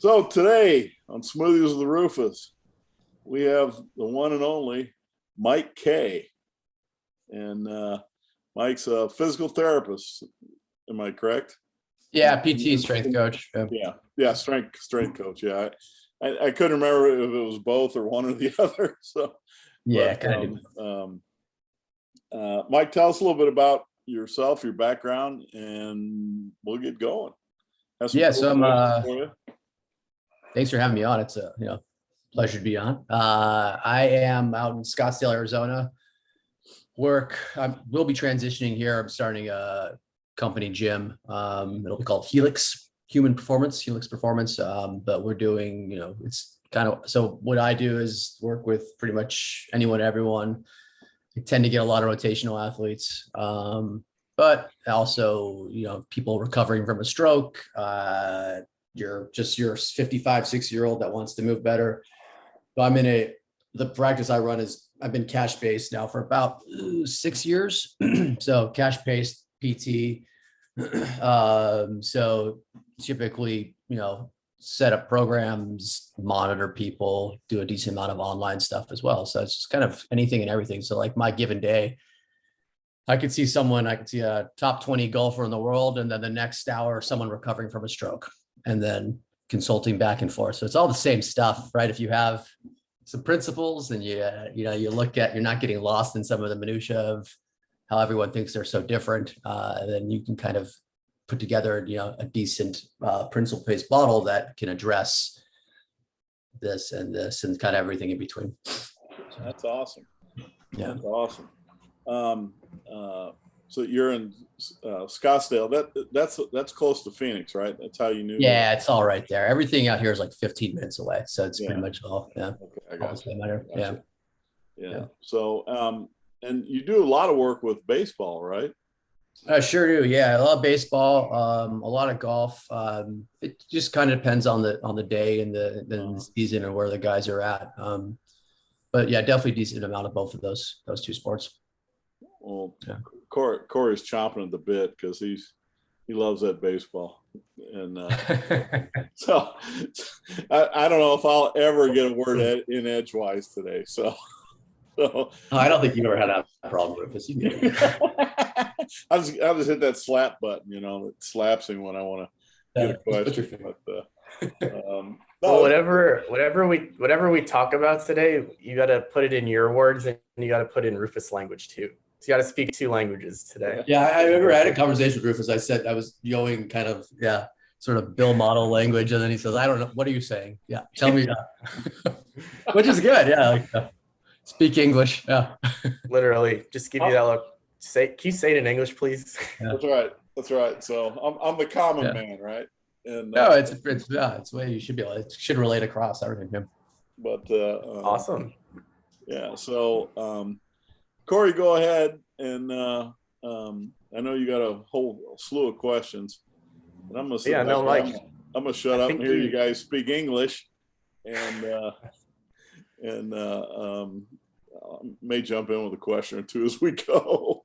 So today on Smoothies with the Rufus, we have the one and only Mike K. And Mike's a physical therapist. Am I correct? Yeah, PT, strength coach. Yeah, strength coach. Yeah, I couldn't remember if it was both or one or the other. So yeah, kind of. Mike, tell us a little bit about yourself, your background, and we'll get going. Yeah, so I'm. Thanks for having me on. It's a pleasure to be on. I am out in Scottsdale, Arizona. We'll be transitioning here. I'm starting a company gym. It'll be called Helix Helix Performance. But we're doing, it's kind of, so what I do is work with pretty much anyone, everyone. I tend to get a lot of rotational athletes. But also, people recovering from a stroke, your 55, 6-year-old that wants to move better. But the practice I run I've been cash based now for about 6 years. So cash based PT. So typically, set up programs, monitor people, do a decent amount of online stuff as well. So it's just kind of anything and everything. So like my given day, I could see a top 20 golfer in the world, and then the next hour, someone recovering from a stroke, and then consulting back and forth. So it's all the same stuff, right? If you have some principles and you look at, you're not getting lost in some of the minutia of how everyone thinks they're so different, then you can kind of put together, a decent principle-based model that can address this and kind of everything in between. That's awesome. Yeah. That's awesome. So you're in Scottsdale. That's close to Phoenix, right? That's how you knew. Yeah, it's all right there. Everything out here is like 15 minutes away, so it's pretty much all. Yeah. Okay, I got you. Yeah. So, and you do a lot of work with baseball, right? I sure do. Yeah, a lot of baseball, a lot of golf. It just kind of depends on the day and the season and where the guys are at. But yeah, definitely decent amount of both of those two sports. Well, yeah. Corey's chomping at the bit because he loves that baseball, and so I don't know if I'll ever get a word in edgewise today. So I don't think you ever had that problem with this. I'll just hit that slap button, that slaps him when I want to get a question. Well, whatever we talk about today, you got to put it in your words, and you got to put it in Rufus language too. So you got to speak 2 languages today. Yeah, I remember I had a conversation with Rufus. I said I was going kind of sort of Bill model language, and then he says, "I don't know, what are you saying? Yeah, tell me," which is good. Yeah, speak English. Yeah, literally, just give you that look. Can you say it in English, please? Yeah. That's right. So I'm the common man, right? And no, it's the way you should be. It should relate across everything. But awesome. Yeah. So Corey, go ahead, and I know you got a whole slew of questions, and I'm gonna I'm gonna shut up and hear you guys speak English, and may jump in with a question or two as we go.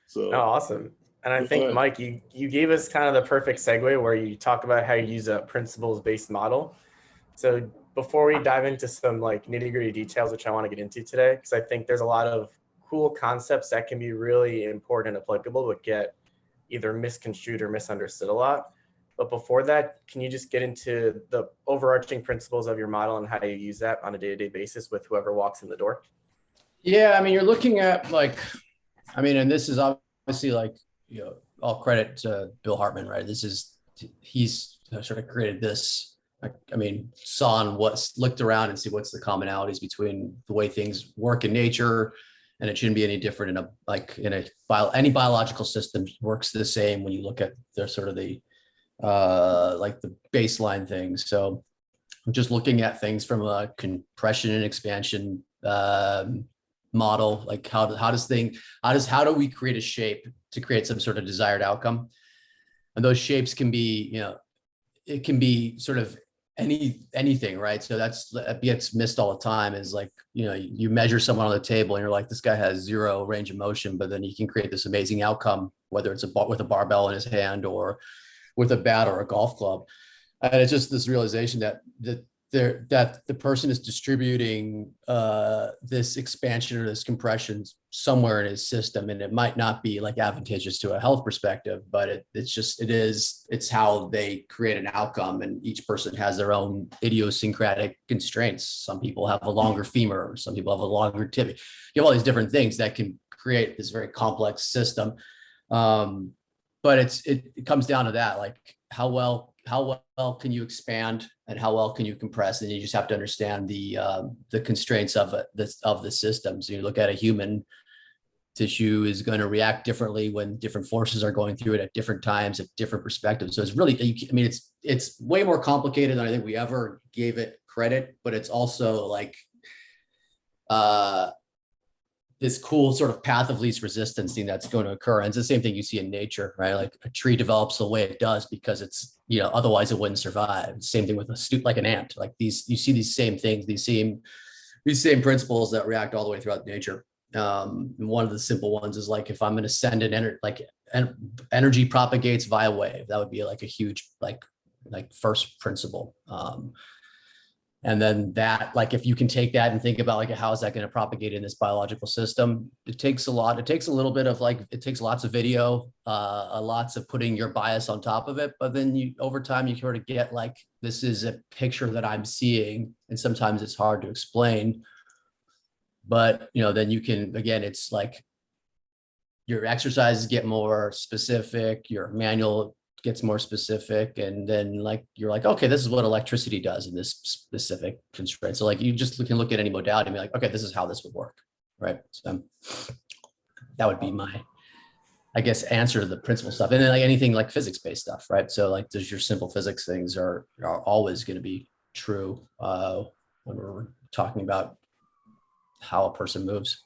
So awesome. And I think, Mike, you gave us kind of the perfect segue where you talk about how you use a principles-based model. So before we dive into some like nitty-gritty details, which I want to get into today, because I think there's a lot of cool concepts that can be really important and applicable, but get either misconstrued or misunderstood a lot. But before that, can you just get into the overarching principles of your model and how you use that on a day-to-day basis with whoever walks in the door? Yeah, I mean, you're looking at and this is obviously all credit to Bill Hartman, right? He's sort of created this. Looked around and see what's the commonalities between the way things work in nature, and it shouldn't be any different any biological system works the same when you look at the baseline things. So I'm just looking at things from a compression and expansion model, like how do we create a shape to create some sort of desired outcome, and those shapes can be it can be sort of anything, right? So that gets missed all the time, is you measure someone on the table and you're like, this guy has 0 range of motion, but then you can create this amazing outcome, whether it's with a barbell in his hand or with a bat or a golf club. And it's just this realization that that the person is distributing this expansion or this compression somewhere in his system, and it might not be like advantageous to a health perspective, but it's how they create an outcome, and each person has their own idiosyncratic constraints. Some people have a longer femur, some people have a longer tibia. You have all these different things that can create this very complex system. But it comes down to that, like how well can you expand and how well can you compress, and you just have to understand the constraints of the system. So you look at a human tissue is going to react differently when different forces are going through it at different times, at different perspectives. So it's really, I mean, it's way more complicated than I think we ever gave it credit, but it's also like this cool sort of path of least resistance thing that's going to occur. And it's the same thing you see in nature, right? Like a tree develops the way it does because it's, otherwise it wouldn't survive. Same thing with like an ant. Like you see these same things, these same principles that react all the way throughout nature. One of the simple ones is like, if I'm going to send energy propagates via wave, that would be like a huge, like first principle. And then that, like, if you can take that and think about like, how is that going to propagate in this biological system? It takes a little bit of like, it takes lots of video, lots of putting your bias on top of it. But then over time, you sort of get like, this is a picture that I'm seeing. And sometimes it's hard to explain. But, then you can, again, it's like your exercises get more specific, your manual gets more specific, and then like you're like, okay, this is what electricity does in this specific constraint. So like you just can look at any modality and be like, okay, this is how this would work, right? So that would be my, I guess, answer to the principal stuff. And then like anything like physics-based stuff, right? So like there's your simple physics things are always going to be true when we're talking about how a person moves.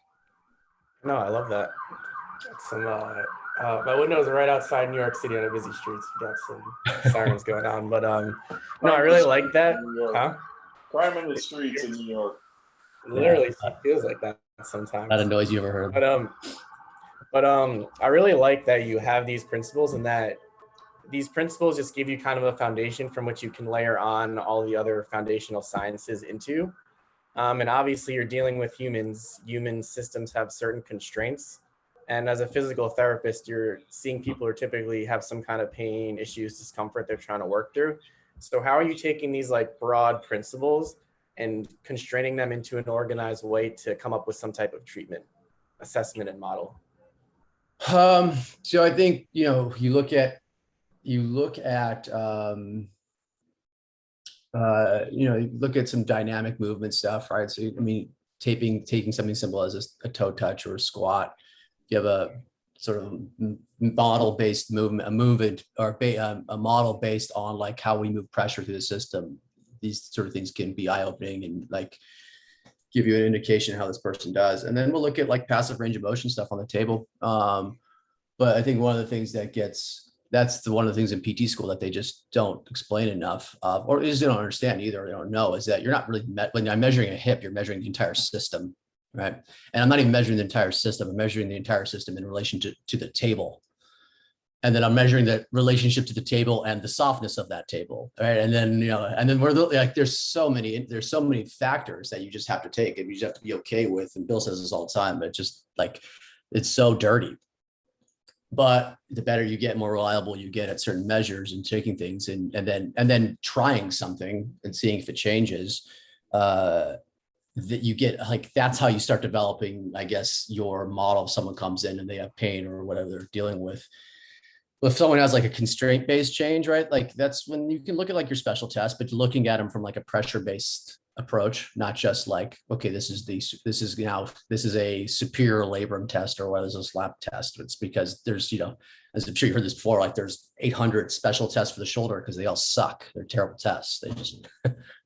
No, I love that. Some my windows are right outside New York City on a busy street. So we got some sirens going on, but no, I really like that. Huh? Crime in the streets in New York. Literally feels like that sometimes. Not a noise you ever heard. But I really like that you have these principles, and that these principles just give you kind of a foundation from which you can layer on all the other foundational sciences into. And obviously you're dealing with humans. Human systems have certain constraints. And as a physical therapist, you're seeing people who typically have some kind of pain, issues, discomfort they're trying to work through. So how are you taking these like broad principles and constraining them into an organized way to come up with some type of treatment, assessment, and model? So I think, you look at some dynamic movement stuff, right? So, I mean, taking something simple as a toe touch or a squat, you have a sort of model-based movement, a model based on like how we move pressure through the system. These sort of things can be eye-opening and like give you an indication of how this person does. And then we'll look at like passive range of motion stuff on the table. But I think one of the things one of the things in PT school that they just don't explain enough, or just they don't understand either, they don't know, is that you're not really, when I'm measuring a hip, you're measuring the entire system, right? And I'm not even measuring the entire system, I'm measuring the entire system in relation to the table. And then I'm measuring the relationship to the table and the softness of that table, right? And then, we're like, there's so many factors that you just have to take and you just have to be okay with. And Bill says this all the time, but just like, it's so dirty. But the better you get, more reliable you get at certain measures and taking things and then trying something and seeing if it changes, that you get like, that's how you start developing, I guess, your model. If someone comes in and they have pain or whatever they're dealing with. If someone has like a constraint-based change, right? Like that's when you can look at like your special test, but looking at them from like a pressure-based approach, not just like, okay, this is a superior labrum test or whether it's a slap test. It's because there's, as I'm sure you heard this before, like there's 800 special tests for the shoulder because they all suck. They're terrible tests. They just,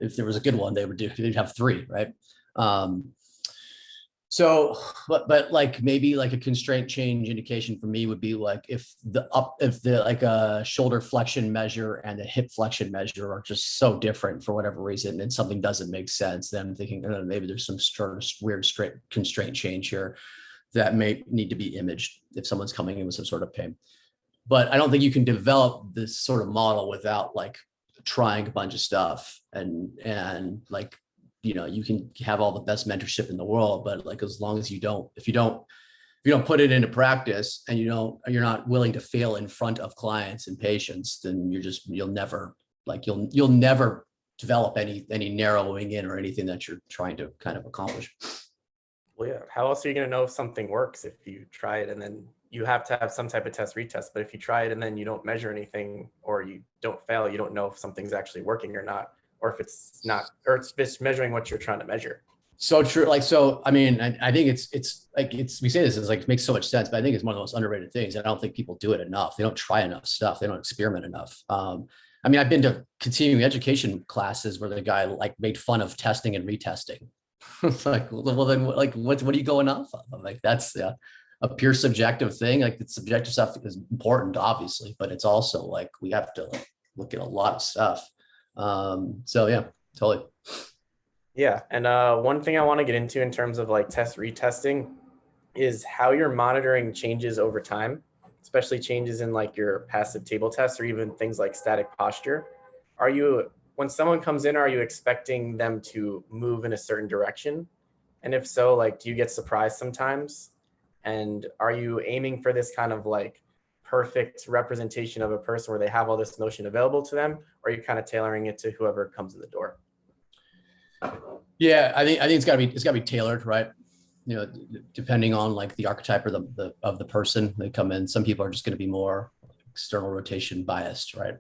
if there was a good one, they'd have 3, right? So, but like maybe like a constraint change indication for me would be like if the like a shoulder flexion measure and a hip flexion measure are just so different for whatever reason and something doesn't make sense, then I'm thinking maybe there's some sort of weird constraint change here that may need to be imaged if someone's coming in with some sort of pain. But I don't think you can develop this sort of model without like trying a bunch of stuff and like, you can have all the best mentorship in the world, but like, as long as if you don't put it into practice and you're not willing to fail in front of clients and patients, then you'll never develop any narrowing in or anything that you're trying to kind of accomplish. Well, yeah. How else are you going to know if something works if you try it and then you have to have some type of test retest? But if you try it and then you don't measure anything or you don't fail, you don't know if something's actually working or not, or if it's not, or it's just measuring what you're trying to measure. So true. Like, so, I mean, I think it's like, we say this is like, it makes so much sense, but I think it's one of the most underrated things. I don't think people do it enough. They don't try enough stuff. They don't experiment enough. I mean, I've been to continuing education classes where the guy like made fun of testing and retesting. It's like, well, then like, what are you going off of? Like, that's a pure subjective thing. Like, the subjective stuff is important, obviously, but it's also like, we have to like look at a lot of stuff. So yeah, totally. Yeah. And one thing I want to get into in terms of like test retesting is how your monitoring changes over time, especially changes in like your passive table tests or even things like static posture. When someone comes in, are you expecting them to move in a certain direction? And if so, like, do you get surprised sometimes? And are you aiming for this kind of like perfect representation of a person where they have all this motion available to them? Or are you kind of tailoring it to whoever comes in the door? Yeah, I think it's gotta be tailored, right? Depending on like the archetype or of the person they come in. Some people are just going to be more external rotation biased, right?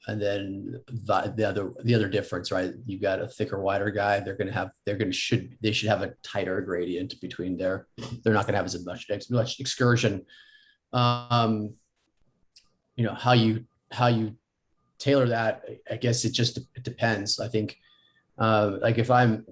And then the other difference, right? You got a thicker, wider guy. They should have a tighter gradient between they're not going to have as much excursion. How you tailor that, I guess it depends. I think, like if I'm,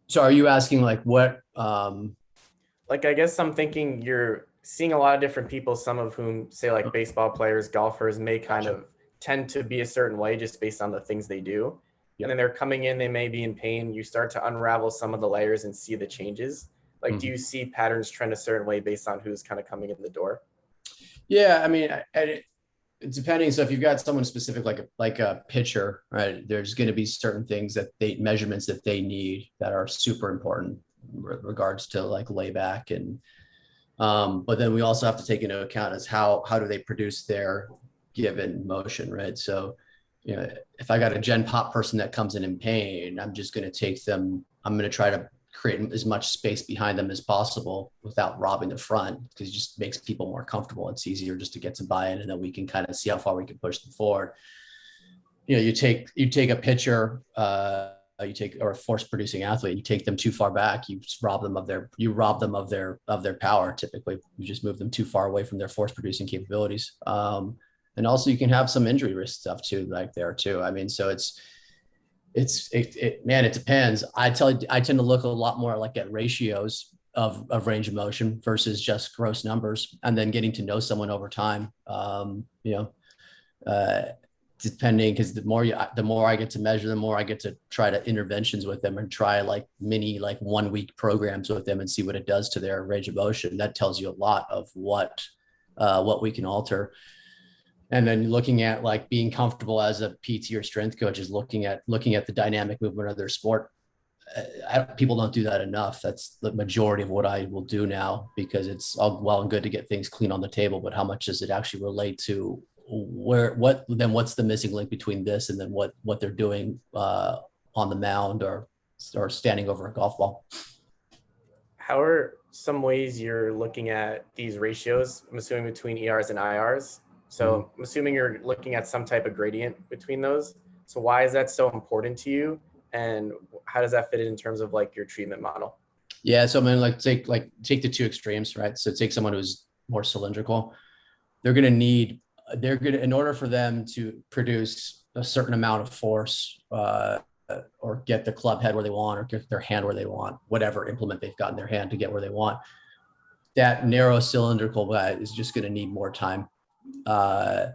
so are you asking like what? Like, I guess I'm thinking you're seeing a lot of different people, some of whom say like baseball players, golfers may kind of tend to be a certain way just based on the things they do. Yep. And then they're coming in, they may be in pain. You start to unravel some of the layers and see the changes. Like, do you see patterns trend a certain way based on who's kind of coming in the door? Yeah, I mean, depending. So if you've got someone specific, like a pitcher, right, there's going to be certain things measurements that they need that are super important in regards to like layback. And but then we also have to take into account is how do they produce their given motion, right? So if I got a gen pop person that comes in pain, I'm just going to take them. I'm going to try to create as much space behind them as possible without robbing the front, because it just makes people more comfortable. It's easier just to get some buy-in, and then we can kind of see how far we can push them forward. You take a pitcher, or a force producing athlete, you take them too far back, you rob them of their power. Typically, you just move them too far away from their force producing capabilities. And also you can have some injury risk stuff too, like there too. I mean, so it depends. I tend to look a lot more like at ratios of range of motion versus just gross numbers, and then getting to know someone over time. Depending, because the more I get to measure, the more I get to try to interventions with them and try like mini 1 week programs with them and see what it does to their range of motion. That tells you a lot of what we can alter. And then looking at like being comfortable as a PT or strength coach is looking at the dynamic movement of their sport. People don't do that enough. That's the majority of what I will do now, because it's all well and good to get things clean on the table, but how much does it actually relate to what's the missing link between this and then what they're doing on the mound or standing over a golf ball? How are some ways you're looking at these ratios? I'm assuming between ERs and IRs. So I'm assuming you're looking at some type of gradient between those. So why is that so important to you? And how does that fit in terms of like your treatment model? Yeah. So I'm going to take the two extremes, right? So take someone who's more cylindrical. In order for them to produce a certain amount of force, or get the club head where they want, or get their hand where they want, whatever implement they've got in their hand to get where they want, that narrow cylindrical guy is just going to need more time. They're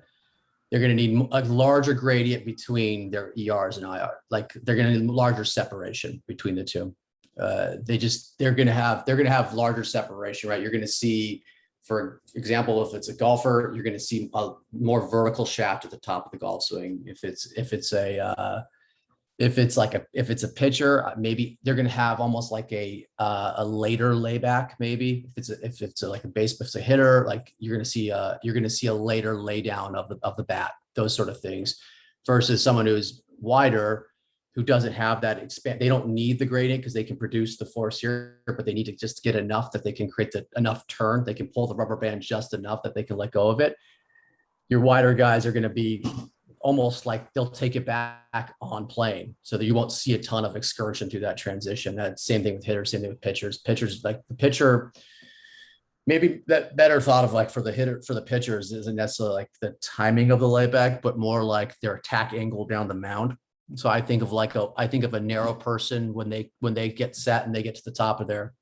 going to need a larger gradient between their ERs and IR. Like they're going to need larger separation between the two. They're going to have larger separation, right? You're going to see for example, if it's a golfer, you're going to see a more vertical shaft at the top of the golf swing. If it's a pitcher, maybe they're going to have almost like a later layback. Maybe if it's like a base, if it's a hitter, like you're going to see a later lay down of the bat, those sort of things, versus someone who's wider, who doesn't have that expand. They don't need the gradient because they can produce the force here, but they need to just get enough that they can create enough turn. They can pull the rubber band just enough that they can let go of it. Your wider guys are going to be almost like they'll take it back on plane, so that you won't see a ton of excursion through that transition. That same thing with hitters, same thing with pitchers. Pitchers, like the pitcher, maybe that better thought of like for the pitchers isn't necessarily like the timing of the layback, but more like their attack angle down the mound. So I think of a narrow person when they get set and they get to the top of their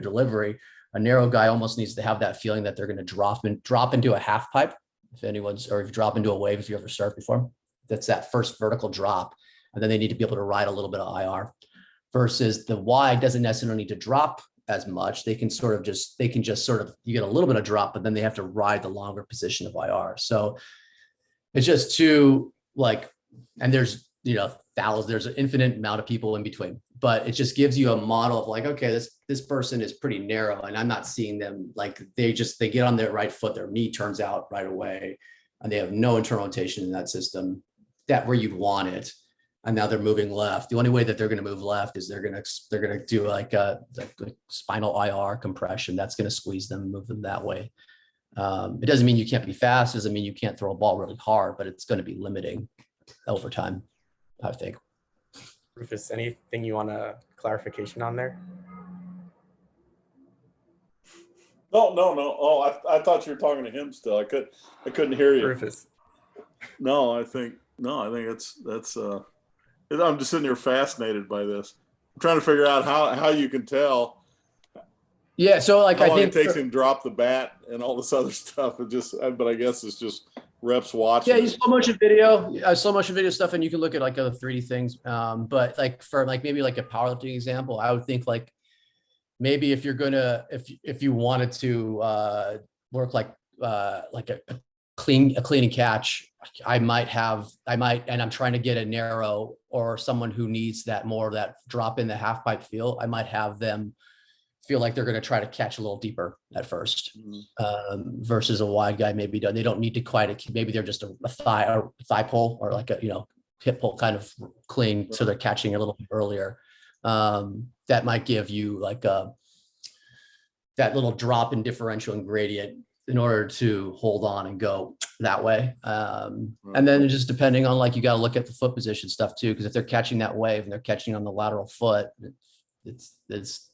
delivery. A narrow guy almost needs to have that feeling that they're going to drop into a half pipe. If you drop into a wave, if you ever surfed before, that's that first vertical drop. And then they need to be able to ride a little bit of IR, versus the wide doesn't necessarily need to drop as much. You get a little bit of drop, but then they have to ride the longer position of IR. So it's just too and there's there's an infinite amount of people in between, but it just gives you a model of like, okay, this person is pretty narrow, and I'm not seeing them like they get on their right foot, their knee turns out right away, and they have no internal rotation in that system, that where you'd want it. And now they're moving left. The only way that they're going to move left is they're going to do like a spinal IR compression. That's going to squeeze them, move them that way. It doesn't mean you can't be fast. It doesn't mean you can't throw a ball really hard, but it's going to be limiting over time, I think. Rufus, anything you want a clarification on there? No. Oh, I thought you were talking to him still. I couldn't hear you. Rufus. No, I think that's I'm just sitting here fascinated by this. I'm trying to figure out how you can tell. Yeah, so like how long it takes him to drop the bat and all this other stuff. But I guess it's just reps watching. Yeah, you slow motion video stuff, and you can look at like other 3D things. But like for like maybe like a powerlifting example, I would think like maybe if you wanted to work like a clean and catch, I might, and I'm trying to get a narrow or someone who needs that drop in the half pipe feel, I might have them feel like they're going to try to catch a little deeper at first, versus a wide guy. Maybe they don't need to maybe they're just a thigh pull or like a, hip pull kind of clean. So they're catching a little bit earlier. That might give you like that little drop in differential and gradient in order to hold on and go that way. And then just depending on, like, you got to look at the foot position stuff too. Cause if they're catching that wave and they're catching on the lateral foot, you're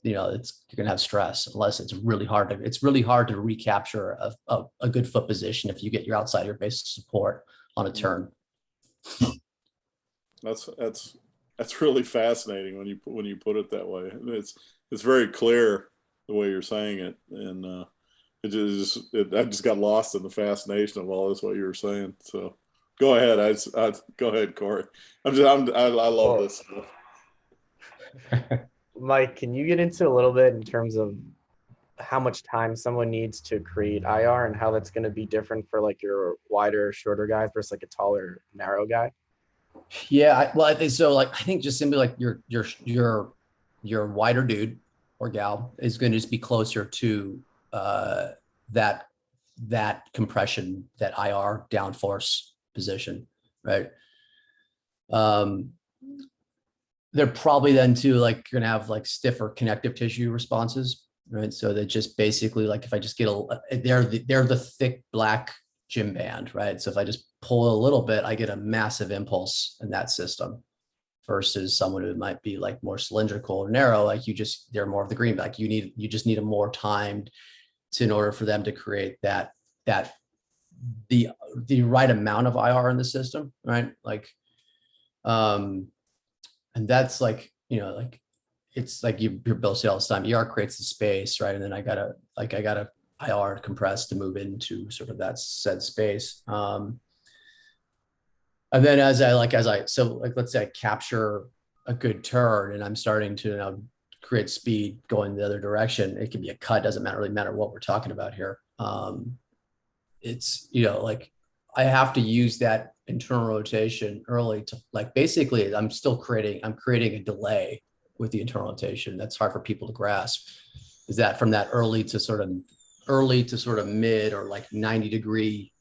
going to have stress unless it's really hard to recapture a good foot position if you get your outside your base support on a turn. That's really fascinating when you put it that way. It's very clear the way you're saying it, and I just got lost in the fascination of all this what you were saying. So go ahead, go ahead, Corey. I love this stuff. Mike, can you get into a little bit in terms of how much time someone needs to create IR and how that's going to be different for like your wider, shorter guy versus like a taller, narrow guy? Yeah, I think so. Like, I think just simply like your wider dude or gal is going to just be closer to that compression, that IR downforce position, right? They're probably then too, like, you're gonna have like stiffer connective tissue responses, right? So they just basically, like, if I just get they're the thick black gym band, right? So if I just pull a little bit, I get a massive impulse in that system, versus someone who might be like more cylindrical or narrow, like they're more of the green, like you just need a more timed in order for them to create the right amount of IR in the system, right? Like, and that's like, like, it's like you're Bill say all the time, ER creates the space, right? And then I gotta IR compress to move into sort of that said space. And then let's say I capture a good turn and I'm starting to now create speed going the other direction. It can be a cut, doesn't really matter what we're talking about here. it's, like I have to use that internal rotation early to like, basically I'm creating a delay with the internal rotation. That's hard for people to grasp, is that from that early to sort of mid or like 90 degree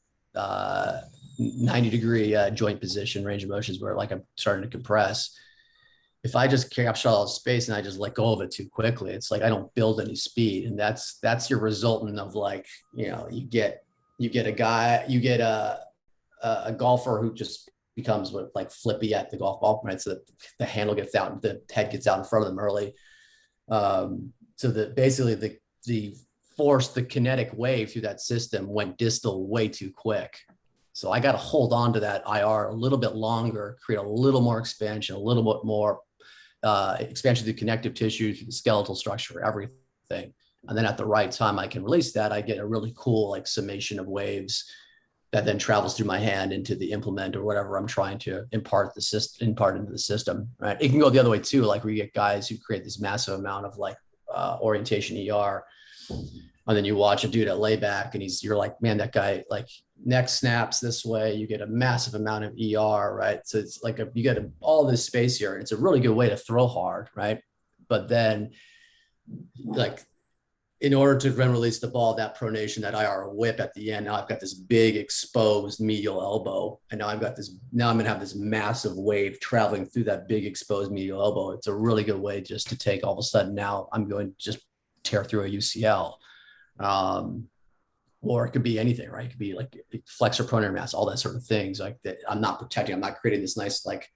joint position range of motions where like I'm starting to compress. If I just capture all the space and I just let go of it too quickly, it's like I don't build any speed, and that's your resultant of like, you get a golfer who just becomes like flippy at the golf ball, right? So that the handle gets out, the head gets out in front of them early. So that basically the kinetic wave through that system went distal way too quick. So I got to hold on to that IR a little bit longer, create a little more expansion, a little bit more expansion through connective tissue, through the skeletal structure, everything. And then at the right time, I can release that. I get a really cool like summation of waves that then travels through my hand into the implement or whatever I'm trying to impart into the system. Right? It can go the other way too. Like we get guys who create this massive amount of like orientation ER, and then you watch a dude at layback, and you're like, man, that guy like neck snaps this way. You get a massive amount of ER, right? So it's like you get all this space here. It's a really good way to throw hard, right? But then, like, in order to then release the ball, that pronation, that IR whip at the end, now I've got this big exposed medial elbow, and now I'm gonna have this massive wave traveling through that big exposed medial elbow. It's a really good way just to take all of a sudden, now I'm going to just tear through a UCL. Or it could be anything, right? It could be like flexor pronator mass, all that sort of things like that. I'm not protecting, I'm not creating this nice like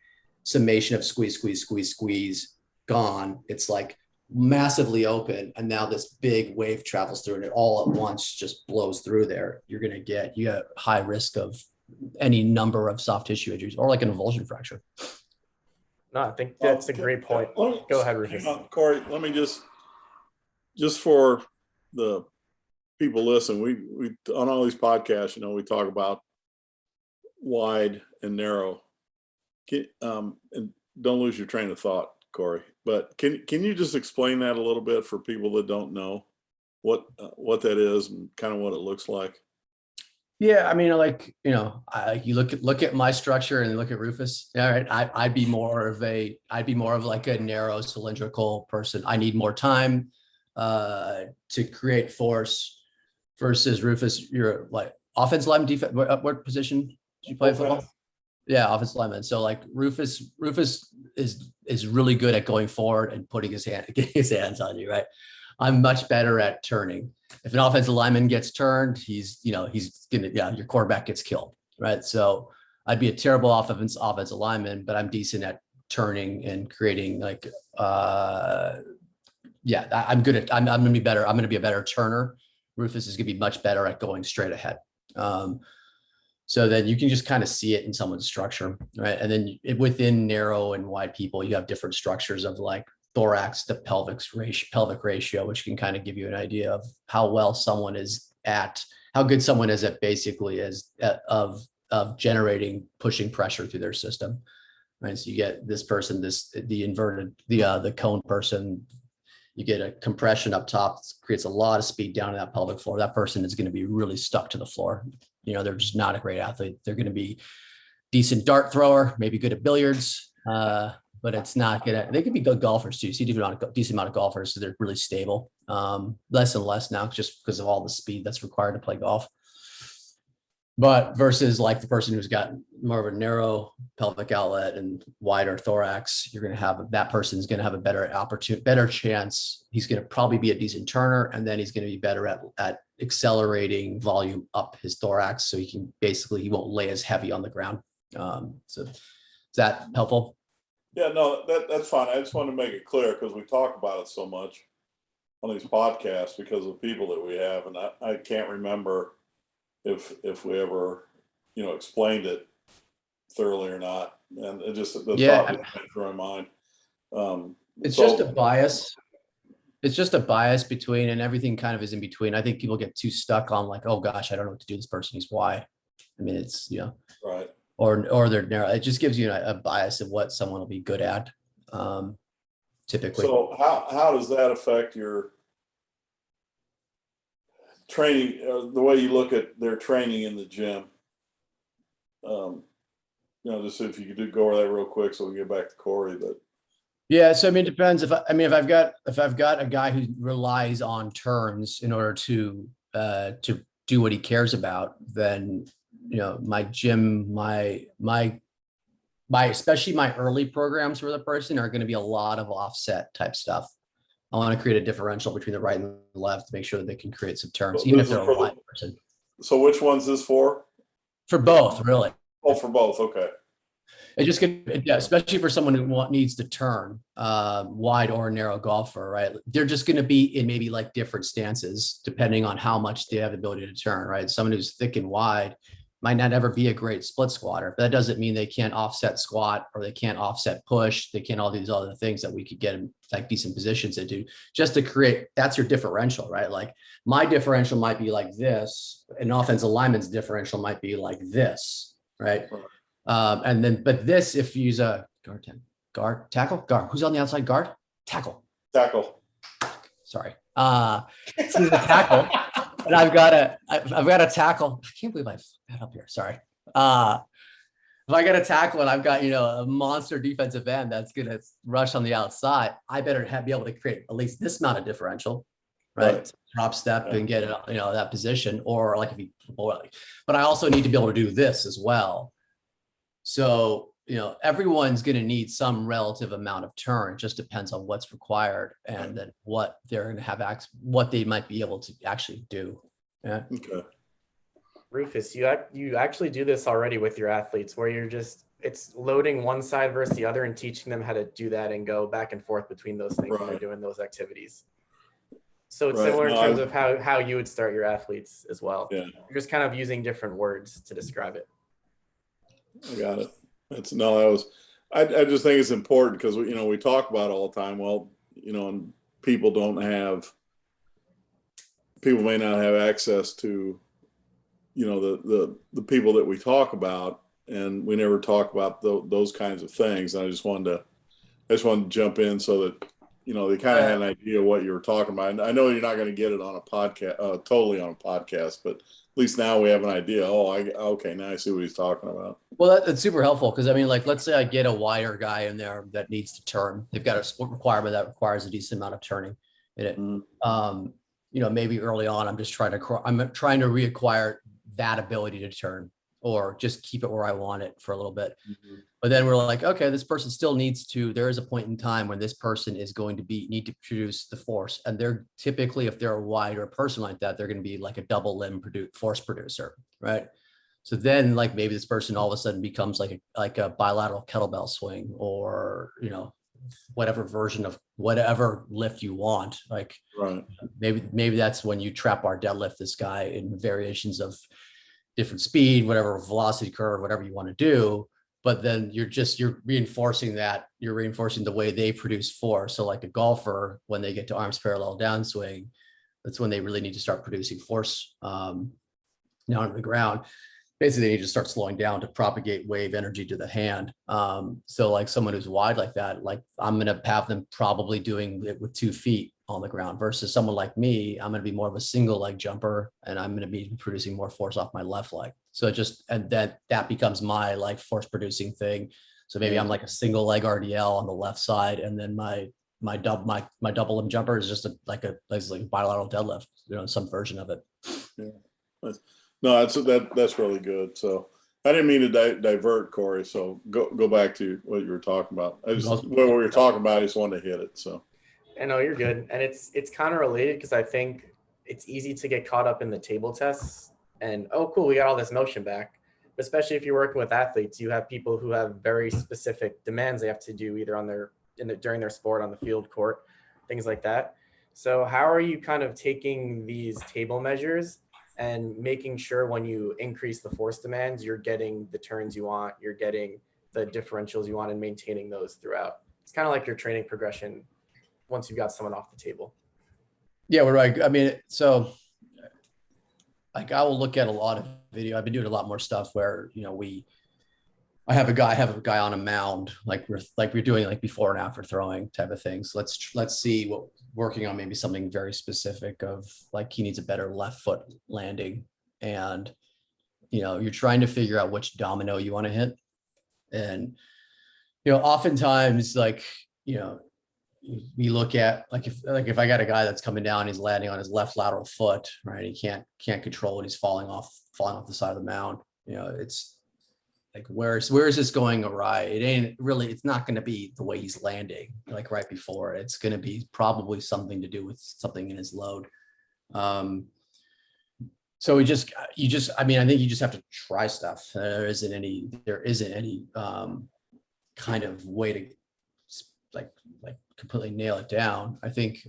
summation of squeeze, gone. It's like massively open, and now this big wave travels through, and it all at once just blows through there. You got high risk of any number of soft tissue injuries or like an avulsion fracture. No, I think that's a great point. Go ahead, Rufus. Corey, let me just for the people listen, we on all these podcasts, we talk about wide and narrow. And don't lose your train of thought, Corey. But can you just explain that a little bit for people that don't know what that is and kind of what it looks like? Yeah, I mean, like, you look at my structure and look at Rufus. All right, I'd be more of like a narrow cylindrical person. I need more time to create force versus Rufus. You're like offensive lineman, defense. What position do you play football? Yeah, offensive lineman. So like Rufus is really good at going forward and putting getting his hands on you, right? I'm much better at turning. If an offensive lineman gets turned, he's gonna, your quarterback gets killed, right? So I'd be a terrible offensive lineman, but I'm decent at turning and creating like, I'm gonna be better. I'm gonna be a better turner. Rufus is gonna be much better at going straight ahead. So then you can just kind of see it in someone's structure, right? And then within narrow and wide people, you have different structures of like thorax to pelvic ratio, which can kind of give you an idea of how well someone is at, how good someone is at basically of generating, pushing pressure through their system, right? So you get this person, the cone person, you get a compression up top, creates a lot of speed down in that pelvic floor. That person is going to be really stuck to the floor. They're just not a great athlete. They're going to be decent dart thrower, maybe good at billiards, but it's not good they could be good golfers too. See a decent amount of golfers, so they're really stable. Less and less now just because of all the speed that's required to play golf. But versus like the person who's got more of a narrow pelvic outlet and wider thorax, that person's going to have a better chance. He's going to probably be a decent turner, and then he's going to be better at accelerating volume up his thorax. So he won't lay as heavy on the ground. So is that helpful? Yeah, no, that's fine. I just want to make it clear because we talk about it so much on these podcasts because of the people that we have. And I can't remember if we ever, explained it thoroughly or not. And it just, the thought went through my mind. It's just a bias. It's just a bias between, and everything kind of is in between. I think people get too stuck on like, oh gosh, I don't know what to do. This person is why. I mean, it's, right. Or they're narrow. It just gives you a bias of what someone will be good at. Typically. So how does that affect your training, the way you look at their training in the gym. Just if you could go over that real quick so we can get back to Corey. But yeah, so I mean, it depends. If I've got a guy who relies on turns in order to do what he cares about, then my gym, my especially my early programs for the person are going to be a lot of offset type stuff. I want to create a differential between the right and the left to make sure that they can create some turns, even if they're a wide person. So which one's this for? For both, really. Oh, for both. Okay. It's just especially for someone who needs to turn, wide or narrow golfer, right? They're just going to be in maybe like different stances depending on how much they have the ability to turn, right? Someone who's thick and wide might not ever be a great split squatter, but that doesn't mean they can't offset squat or they can't offset push. They can't all these other things that we could get in like decent positions into just to create, that's your differential, right? Like my differential might be like this, an offensive lineman's differential might be like this, right? But this, if you use a tackle, who's on the outside guard? Tackle. Sorry. So the tackle, and I've got a tackle. I can't believe I got up here. Sorry. If I got a tackle and I've got, a monster defensive end that's going to rush on the outside, I better be able to create at least this amount of differential, right? Drop step and get it, that position, or like but I also need to be able to do this as well. So, everyone's going to need some relative amount of turn. It just depends on what's required and then what they're going to have what they might be able to actually do. Yeah. Okay. Rufus, you actually do this already with your athletes where it's loading one side versus the other and teaching them how to do that and go back and forth between those things when they're doing those activities. So it's similar in terms of how you would start your athletes as well. Yeah. You're just kind of using different words to describe it. I got it. I just think it's important because we talk about it all the time. Well, and people may not have access to, the people that we talk about, and we never talk about those kinds of things. And I just wanted to jump in so that, they kind of had an idea of what you were talking about. And I know you're not going to get it on a podcast, totally on a podcast, but at least now we have an idea. Okay, now I see what he's talking about. Well, that's super helpful because let's say I get a wider guy in there that needs to turn. They've got a sport requirement that requires a decent amount of turning in it. Mm-hmm. Maybe early on, I'm trying to reacquire that ability to turn, or just keep it where I want it for a little bit. Mm-hmm. But then we're like, okay, this person still there is a point in time when this person is going to need to produce the force. And they're typically, if they're a wider person like that, they're going to be like a double limb force producer, right? So then maybe this person all of a sudden becomes like a bilateral kettlebell swing, or, whatever version of whatever lift you want. Maybe that's when you trap bar deadlift this guy in variations of different speed, whatever velocity curve, whatever you want to do. But then you're reinforcing the way they produce force. So like a golfer, when they get to arms parallel downswing, that's when they really need to start producing force down on the ground. Basically, they need to start slowing down to propagate wave energy to the hand. So like someone who's wide like that, I'm going to have them probably doing it with 2 feet on the ground, versus someone like me, I'm going to be more of a single leg jumper, and I'm going to be producing more force off my left leg. So that becomes my force producing thing. So maybe I'm like a single leg RDL on the left side, and then my double limb jumper is just like a bilateral deadlift, some version of it. Yeah. No, that's really good. So I didn't mean to divert, Corey. So go back to what you were talking about. What we were talking about, I just wanted to hit it. So. I know you're good, and it's kind of related because I think it's easy to get caught up in the table tests and cool, we got all this motion back. But especially if you're working with athletes, you have people who have very specific demands they have to do either during their sport on the field, court, things like that. So how are you kind of taking these table measures and making sure when you increase the force demands, you're getting the turns you want, you're getting the differentials you want, and maintaining those throughout? It's kind of like your training progression once you've got someone off the table. Yeah, we're right. I mean, so I will look at a lot of video. I've been doing a lot more stuff where, I have a guy on a mound, like we're doing like before and after throwing type of things. Let's see what working on maybe something very specific of like he needs a better left foot landing, and you're trying to figure out which domino you want to hit. And oftentimes like we look at like if I got a guy that's coming down, he's landing on his left lateral foot, right? He can't control it. He's falling off the side of the mound. It's like where is this going awry? It's not going to be the way he's landing like right before. It's going to be probably something to do with something in his load. So I think you just have to try stuff. There isn't any kind of way to like completely nail it down. I think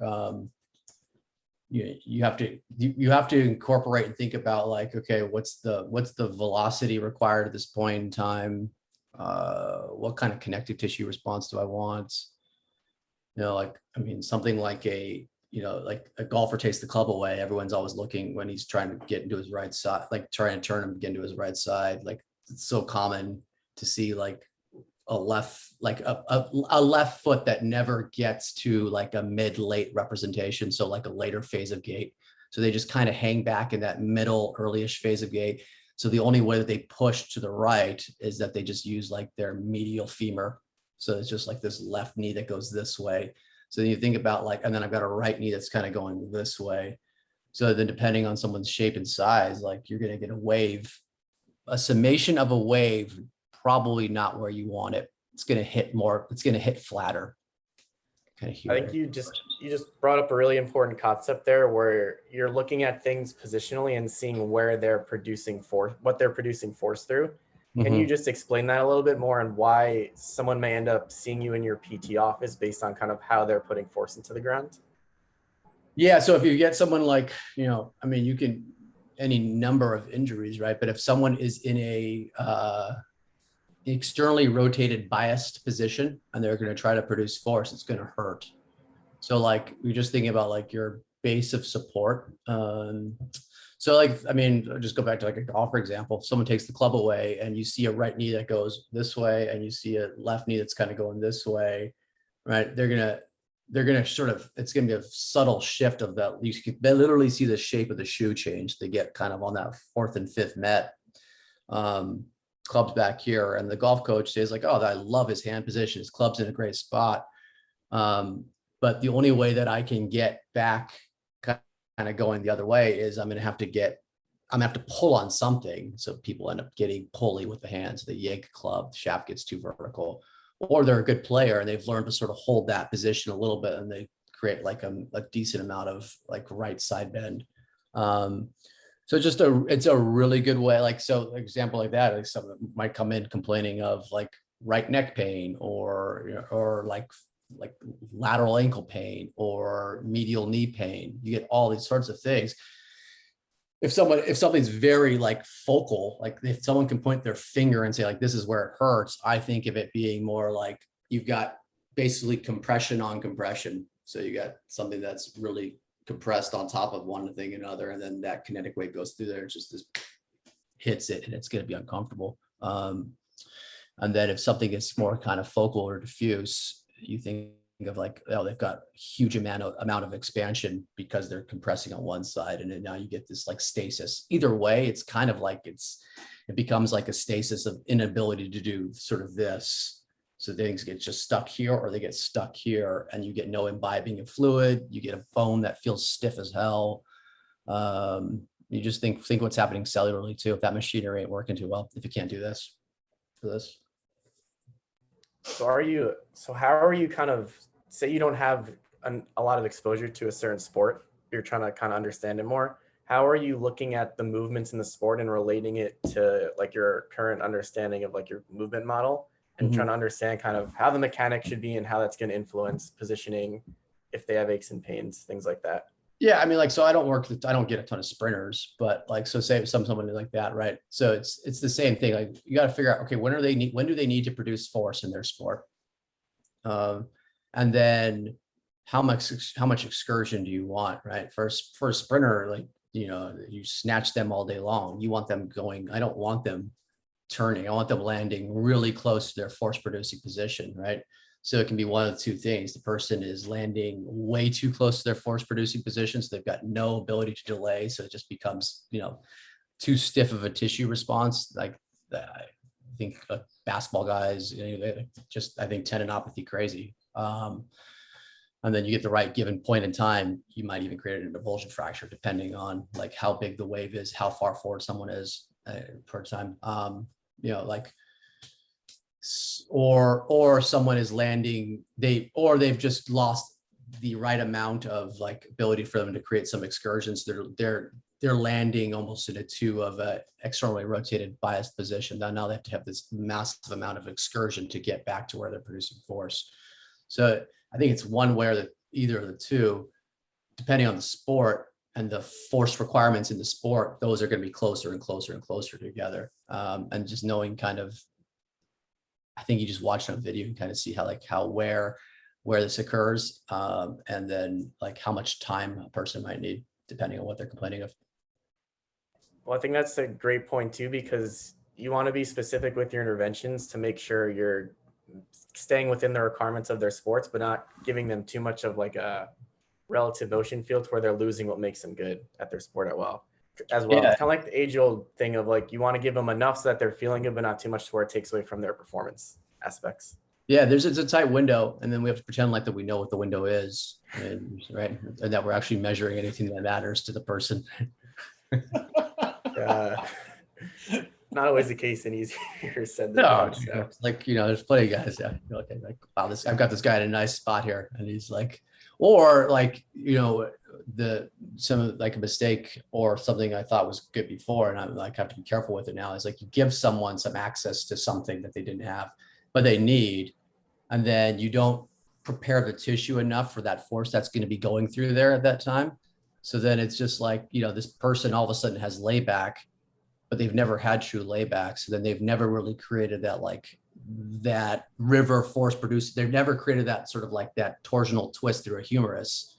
you have to incorporate and think about like, okay, what's the velocity required at this point in time? What kind of connective tissue response do I want? Something like like a golfer takes the club away. Everyone's always looking when he's trying to get into his right side, like trying to turn him to get into his right side. Like it's so common to see like a left foot that never gets to like a mid-late representation. So like a later phase of gait. So they just kind of hang back in that middle early-ish phase of gait. So the only way that they push to the right is that they just use like their medial femur. So it's just like this left knee that goes this way. So then you think about like, and then I've got a right knee that's kind of going this way. So then depending on someone's shape and size, like you're going to get a summation of a wave, probably not where you want it. It's going to hit more, it's going to hit flatter. I think you just brought up a really important concept there where you're looking at things positionally and seeing where they're producing force, what they're producing force through. Can you just explain that a little bit more and why someone may end up seeing you in your PT office based on kind of how they're putting force into the ground? Yeah. So if you get someone like, you can, any number of injuries, right? But if someone is in a externally rotated biased position and they're going to try to produce force, it's going to hurt. So like you're just thinking about like your base of support. So like, I'll just go back to like a golfer example. If someone takes the club away and you see a right knee that goes this way and you see a left knee that's kind of going this way, right? They're gonna sort of, it's gonna be a subtle shift of that. You can literally see the shape of the shoe change. They get kind of on that fourth and fifth met. Club's back here, and the golf coach says like, oh, I love his hand position. His club's in a great spot. But the only way that I can get back kind of going the other way is I'm gonna have to pull on something. So people end up getting pulley with the hands, the yank club, the shaft gets too vertical, or they're a good player and they've learned to sort of hold that position a little bit and they create like a decent amount of like right side bend. So it's a really good way. Like, so example like that, like someone might come in complaining of like right neck pain or like lateral ankle pain or medial knee pain. You get all these sorts of things. If something's very like focal, like if someone can point their finger and say like, this is where it hurts, I think of it being more like you've got basically compression on compression. So you got something that's really compressed on top of one thing and another, and then that kinetic wave goes through there, just this hits it and it's going to be uncomfortable. And then if something is more kind of focal or diffuse, you think of like, oh, they've got a huge amount of expansion because they're compressing on one side, and then now you get this like stasis. Either way, it's kind of like it becomes like a stasis of inability to do sort of this. So things get just stuck here or they get stuck here, and you get no imbibing of fluid. You get a bone that feels stiff as hell. You just think what's happening cellularly too. If that machinery ain't working too well, if you can't do this for this. So how are you kind of, say you don't have a lot of exposure to a certain sport, you're trying to kind of understand it more. How are you looking at the movements in the sport and relating it to like your current understanding of like your movement model, and trying to understand kind of how the mechanics should be and how that's going to influence positioning if they have aches and pains, things like that? Yeah, so I don't get a ton of sprinters, but like, so say someone like that, right? So it's the same thing. Like you got to figure out, okay, when do they need to produce force in their sport? And then how much excursion do you want, right? For a sprinter, like, you snatch them all day long. You want them going. I don't want them turning. I want them landing really close to their force producing position, right? So it can be one of two things. The person is landing way too close to their force producing position, so they've got no ability to delay. So it just becomes, too stiff of a tissue response. Like I think basketball guys, they just, I think tendinopathy crazy. And then you get the right given point in time, you might even create an avulsion fracture, depending on like how big the wave is, how far forward someone is per time. Or someone is landing, they've just lost the right amount of like ability for them to create some excursions. They're landing almost in a two of a externally rotated biased position. Now they have to have this massive amount of excursion to get back to where they're producing force. So I think it's one way or either of the two, depending on the sport and the force requirements in the sport, those are going to be closer and closer and closer together. And just knowing kind of, I think you just watch on video and kind of see where this occurs, and then like how much time a person might need depending on what they're complaining of. Well, I think that's a great point too, because you want to be specific with your interventions to make sure you're staying within the requirements of their sports, but not giving them too much of like a relative motion field to where they're losing what makes them good at their sport as well. Yeah. It's kind of like the age-old thing of like, you want to give them enough so that they're feeling good, but not too much to where it takes away from their performance aspects. Yeah, it's a tight window, and then we have to pretend like that we know what the window is, and right, and that we're actually measuring anything that matters to the person. Not always the case, and easier said than done. So. Like, there's plenty of guys. Yeah, okay, like, wow, I've got this guy in a nice spot here, and he's like, or like, like a mistake or something I thought was good before, and I'm like, have to be careful with it now. Is like you give someone some access to something that they didn't have, but they need, and then you don't prepare the tissue enough for that force that's going to be going through there at that time. So then it's just like, this person all of a sudden has layback, but they've never had true layback. So then they've never really created that river force produced. They've never created that sort of like that torsional twist through a humerus.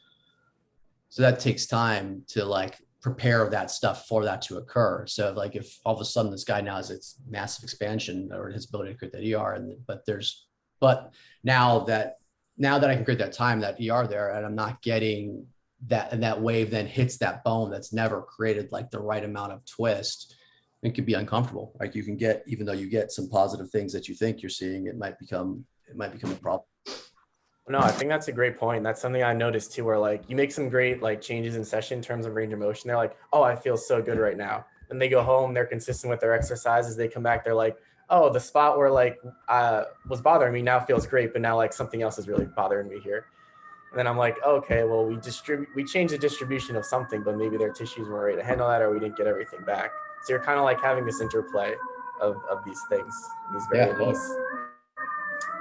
So that takes time to like prepare that stuff for that to occur. So like if all of a sudden this guy now has its massive expansion or his ability to create that ER, but now that I can create that time, that ER there, and I'm not getting that, and that wave then hits that bone that's never created like the right amount of twist, it could be uncomfortable. Like you can get, even though you get some positive things that you think you're seeing, it might become a problem. No, I think that's a great point. That's something I noticed too, where like you make some great like changes in session in terms of range of motion. They're like, oh, I feel so good right now. And they go home, they're consistent with their exercises. They come back, they're like, oh, the spot where like was bothering me now feels great, but now like something else is really bothering me here. And then I'm like, okay, well, we changed the distribution of something, but maybe their tissues weren't ready to handle that, or we didn't get everything back. So you're kind of like having this interplay of these things, these variables. Yeah.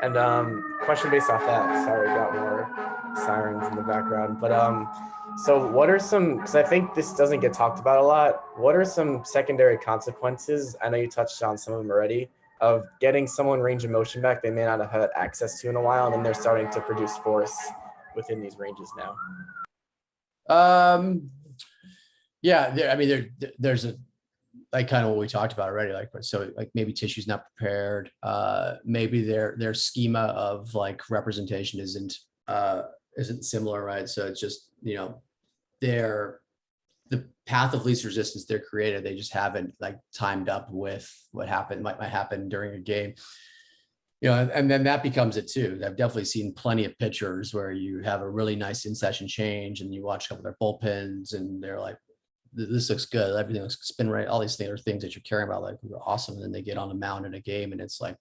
And question based off that, sorry, got more sirens in the background. But so what are some, because I think this doesn't get talked about a lot, what are some secondary consequences, I know you touched on some of them already, of getting someone range of motion back they may not have had access to in a while, and then they're starting to produce force within these ranges now? There's a, like kind of what we talked about already, like, so like maybe tissue's not prepared, maybe their schema of like representation isn't similar, right? So it's just, the path of least resistance they're created, they just haven't like timed up with what might happen during a game. And then that becomes it too. I've definitely seen plenty of pitchers where you have a really nice in-session change and you watch a couple of their bullpens and they're like, this looks good, everything looks spin right, all these things are things that you're caring about, like awesome. And then they get on the mound in a game and it's like,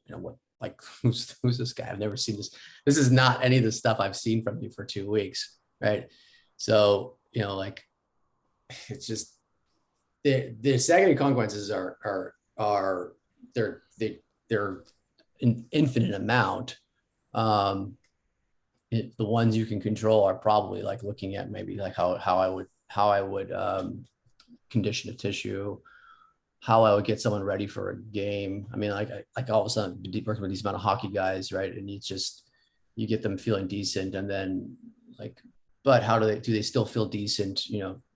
what, like who's this guy? I've never seen this. This is not any of the stuff I've seen from you for 2 weeks, right? So, like it's just the secondary consequences are they're an infinite amount. The ones you can control are probably like looking at maybe like how I would condition a tissue, how I would get someone ready for a game. I mean, like all of a sudden working with these amount of hockey guys, right? And you get them feeling decent, and then like, but how do they still feel decent,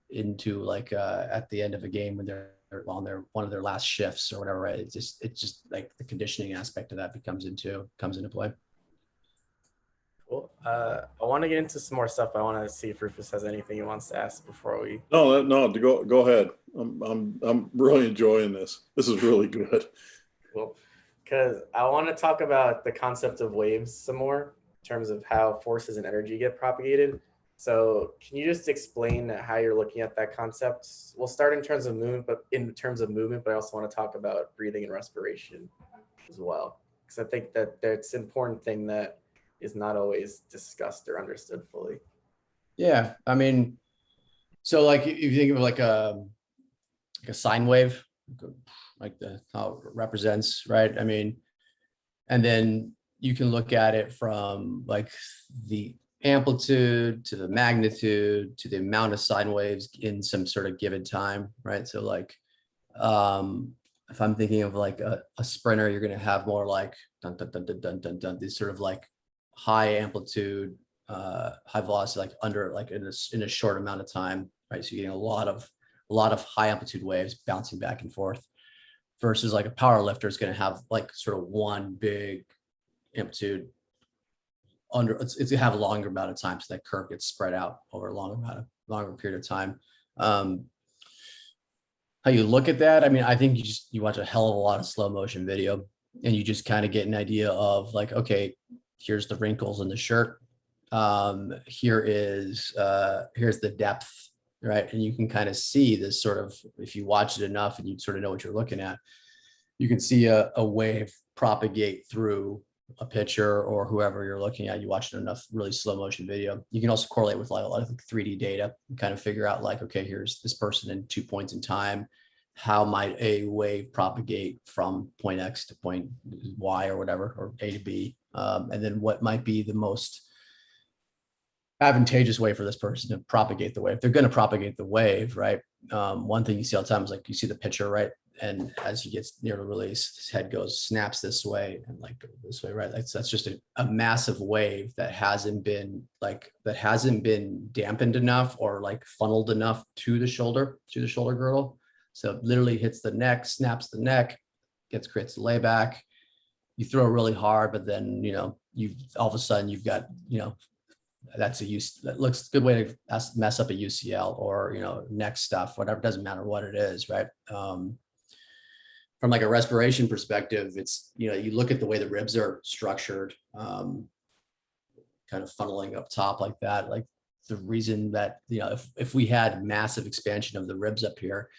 into like at the end of a game when they're one of their last shifts or whatever, right? It's just like the conditioning aspect of that comes into play. Cool. I want to get into some more stuff. I want to see if Rufus has anything he wants to ask before we. No, go ahead. I'm really enjoying this. This is really good. Cool. Because I want to talk about the concept of waves some more in terms of how forces and energy get propagated. So can you just explain how you're looking at that concept? We'll start in terms of movement, but I also want to talk about breathing and respiration as well. Because I think that that's an important thing that is not always discussed or understood fully. Yeah, I mean, so like if you think of like a sine wave, like how it represents, right? I mean, and then you can look at it from like the amplitude to the magnitude to the amount of sine waves in some sort of given time, right? So like if I'm thinking of like a sprinter, you're going to have more like dun, dun, dun, dun, dun, dun, dun, these sort of like high amplitude, high velocity, like under like in a short amount of time, right? So you're getting a lot of high amplitude waves bouncing back and forth, versus like a power lifter is going to have like sort of one big amplitude under. It's going to have a longer amount of time, so that curve gets spread out over a longer period of time. How you look at that, I mean, I think you watch a hell of a lot of slow motion video, and you just kind of get an idea of like, okay, here's the wrinkles in the shirt. Here's the depth, right? And you can kind of see this sort of, if you watch it enough and you sort of know what you're looking at, you can see a wave propagate through a picture or whoever you're looking at. You watch enough really slow motion video. You can also correlate with like a lot of 3D data and kind of figure out like, okay, here's this person in 2 points in time. How might a wave propagate from point X to point Y or whatever, or A to B? And then what might be the most advantageous way for this person to propagate the wave? They're going to propagate the wave, right? One thing you see all the time is like you see the picture, right? And as he gets near the release, his head snaps this way and like this way, right? That's just a massive wave that hasn't been dampened enough or like funneled enough to the shoulder girdle. So it literally hits the neck, snaps the neck, creates a layback. You throw really hard, but then you've all of a sudden you've got that looks a good way to mess up a UCL or neck stuff, whatever. Doesn't matter what it is, right? From like a respiration perspective, it's you look at the way the ribs are structured, kind of funneling up top like that. Like the reason that if we had massive expansion of the ribs up here,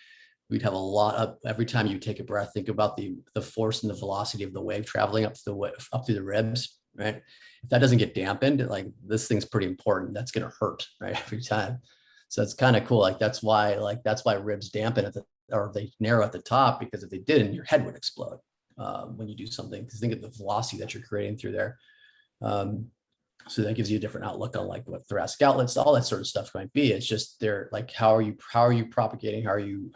we'd have a lot of, every time you take a breath, think about the force and the velocity of the wave traveling up through the ribs, right? If that doesn't get dampened, like this thing's pretty important. That's going to hurt, right? Every time. So it's kind of cool. Like that's why ribs dampen or they narrow at the top, because if they didn't, your head would explode when you do something. Because think of the velocity that you're creating through there. So that gives you a different outlook on like what thoracic outlets, all that sort of stuff might be. It's just they're like, how are you propagating? How are you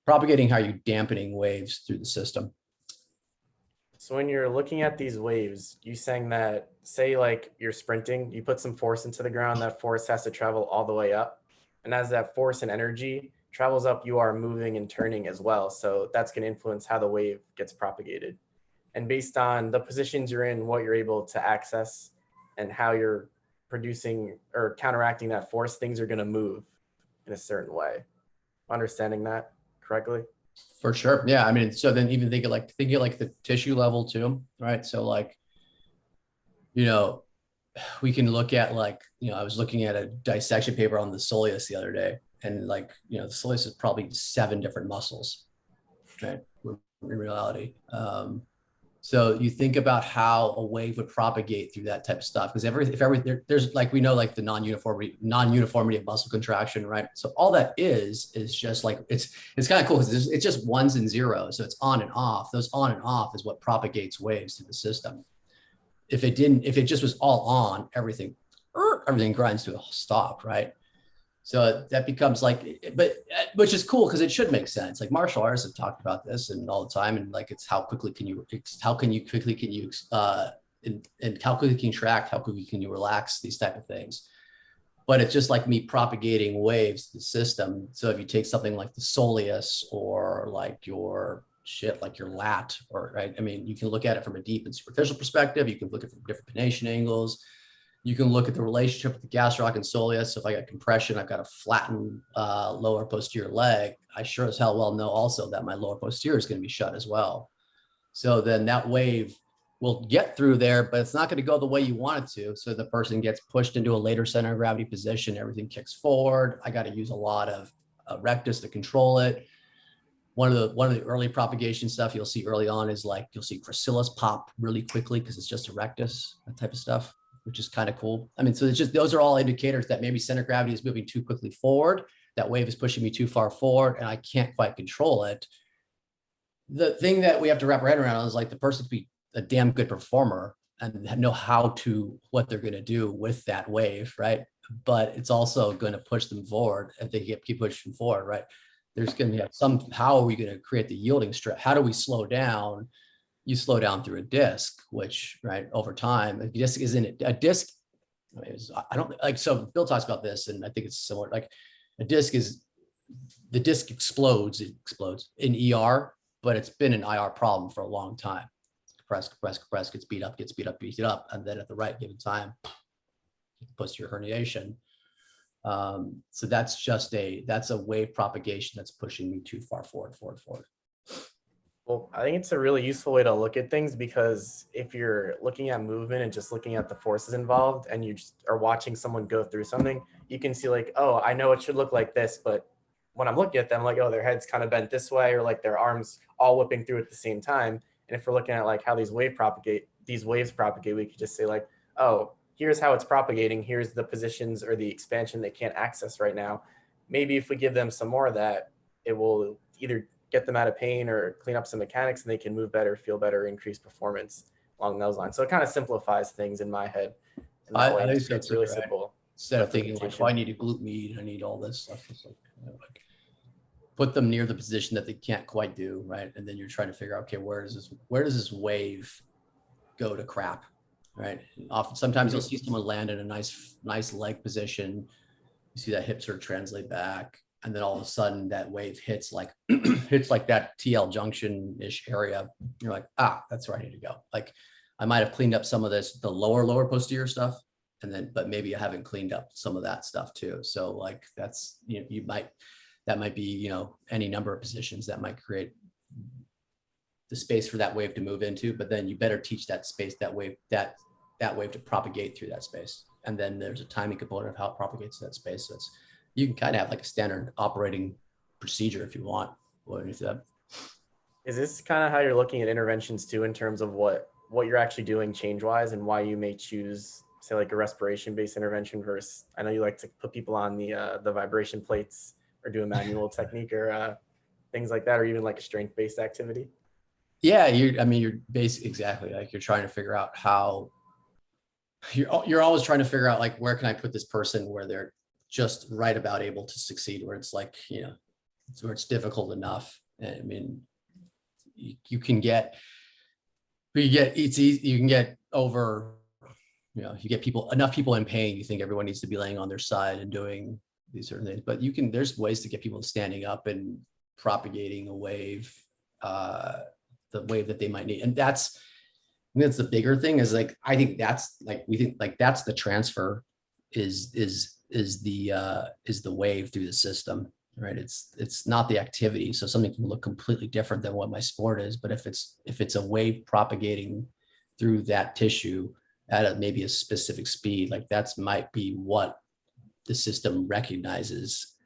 propagating? How are you dampening waves through the system? So when you're looking at these waves, you saying that, say like you're sprinting, you put some force into the ground, that force has to travel all the way up. And as that force and energy travels up, you are moving and turning as well. So that's going to influence how the wave gets propagated. And based on the positions you're in, what you're able to access, and how you're producing or counteracting that force, things are going to move in a certain way. Understanding that correctly? For sure. Yeah. I mean, so then even think of like the tissue level too, right? So like, we can look at like, I was looking at a dissection paper on the soleus the other day, and like, the soleus is probably 7 different muscles, right? In reality. So you think about how a wave would propagate through that type of stuff, because there's like, we know like the non-uniformity of muscle contraction, right? So all that is just like, it's kind of cool because it's just ones and zeros. So it's on and off. Those on and off is what propagates waves through the system. If it just was all on, everything grinds to a stop, right? So that becomes like, but which is cool because it should make sense. Like martial artists have talked about this and all the time, and like it's how quickly can you track, how quickly can you relax, these type of things. but it's just like me propagating waves to the system. So if you take something like the soleus or like your like your lat, or right, I mean, you can look at it from a deep and superficial perspective. You can look at it from different pronation angles. You can look at the relationship with the gastroc and soleus. So if I got compression, I've got a flattened lower posterior leg. I sure as hell well know also that my lower posterior is going to be shut as well. So then that wave will get through there, but it's not going to go the way you want it to. So the person gets pushed into a later center of gravity position. Everything kicks forward. I got to use a lot of rectus to control it. One of the early propagation stuff you'll see early on is like, you'll see gracilis pop really quickly because it's just a rectus, that type of stuff, which is kind of cool. I mean, so it's just, those are all indicators that maybe center of gravity is moving too quickly forward. That wave is pushing me too far forward and I can't quite control it. The thing that we have to wrap our head around is like the person to be a damn good performer and know what they're going to do with that wave, right? But it's also going to push them forward if they keep pushing forward, right? There's going to be how are we going to create the yielding stress? How do we slow down? You slow down through a disc, which, right, over time, a disc isn't a disc. I don't like, so Bill talks about this, and I think it's similar. Like a disc is, the disc explodes, it explodes in ER, but it's been an IR problem for a long time. Compress, gets beat up, beat up. And then at the right given time, posterior herniation. So that's a wave propagation that's pushing me too far forward. Well, I think it's a really useful way to look at things, because if you're looking at movement and just looking at the forces involved and you just are watching someone go through something, you can see like, oh, I know it should look like this, but when I'm looking at them, like, oh, their head's kind of bent this way, or like their arms all whipping through at the same time. And if we're looking at like how these waves propagate, we could just say like, oh, here's how it's propagating. Here's the positions or the expansion they can't access right now. Maybe if we give them some more of that, it will either get them out of pain or clean up some mechanics and they can move better, feel better, increase performance along those lines. So it kind of simplifies things in my head. I think it's really simple. Instead of thinking like, oh, I need a glute med, I need all this stuff. It's like, put them near the position that they can't quite do, right? And then you're trying to figure out, okay, where does this wave go to crap, right? Often, sometimes you'll see someone land in a nice leg position. You see that hip sort of translate back, and then all of a sudden that wave hits like that TL junction-ish area. You're like, that's where I need to go. Like I might have cleaned up some of the lower posterior stuff, but maybe I haven't cleaned up some of that stuff too. So like that's, that might be, any number of positions that might create the space for that wave to move into, but then you better teach that space, that wave to propagate through that space. And then there's a timing component of how it propagates to that space. So you can kind of have like a standard operating procedure if you want. Is this kind of how you're looking at interventions too, in terms of what you're actually doing change wise and why you may choose, say, like a respiration based intervention versus, I know you like to put people on the vibration plates or do a manual technique or things like that, or even like a strength based activity? Yeah, you're basically exactly like you're trying to figure out how you're always trying to figure out like, where can I put this person where they're just right about able to succeed, where it's like, where it's difficult enough. And I mean, you can get over, you get enough people in pain. You think everyone needs to be laying on their side and doing these certain things, but there's ways to get people standing up and propagating a wave, the wave that they might need. And that's the bigger thing is like, I think that's like, we think like that's the transfer is the wave through the system, right? It's not the activity. So something can look completely different than what my sport is, but if it's a wave propagating through that tissue at maybe a specific speed, like that's might be what the system recognizes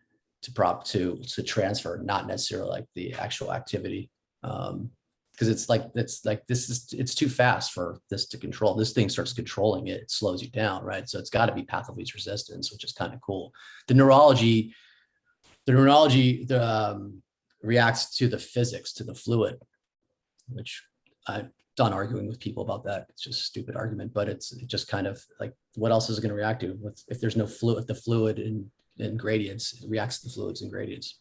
to transfer, not necessarily like the actual activity. Because it's too fast for this to control. This thing starts controlling it, it slows you down, right? So it's got to be path-of-least resistance, which is kind of cool. The neurology reacts to the physics, to the fluid, which I've done arguing with people about that. It's just a stupid argument, but it's just kind of like, what else is it going to react to? If there's no fluid, the fluid in gradients, it reacts to the fluids and gradients.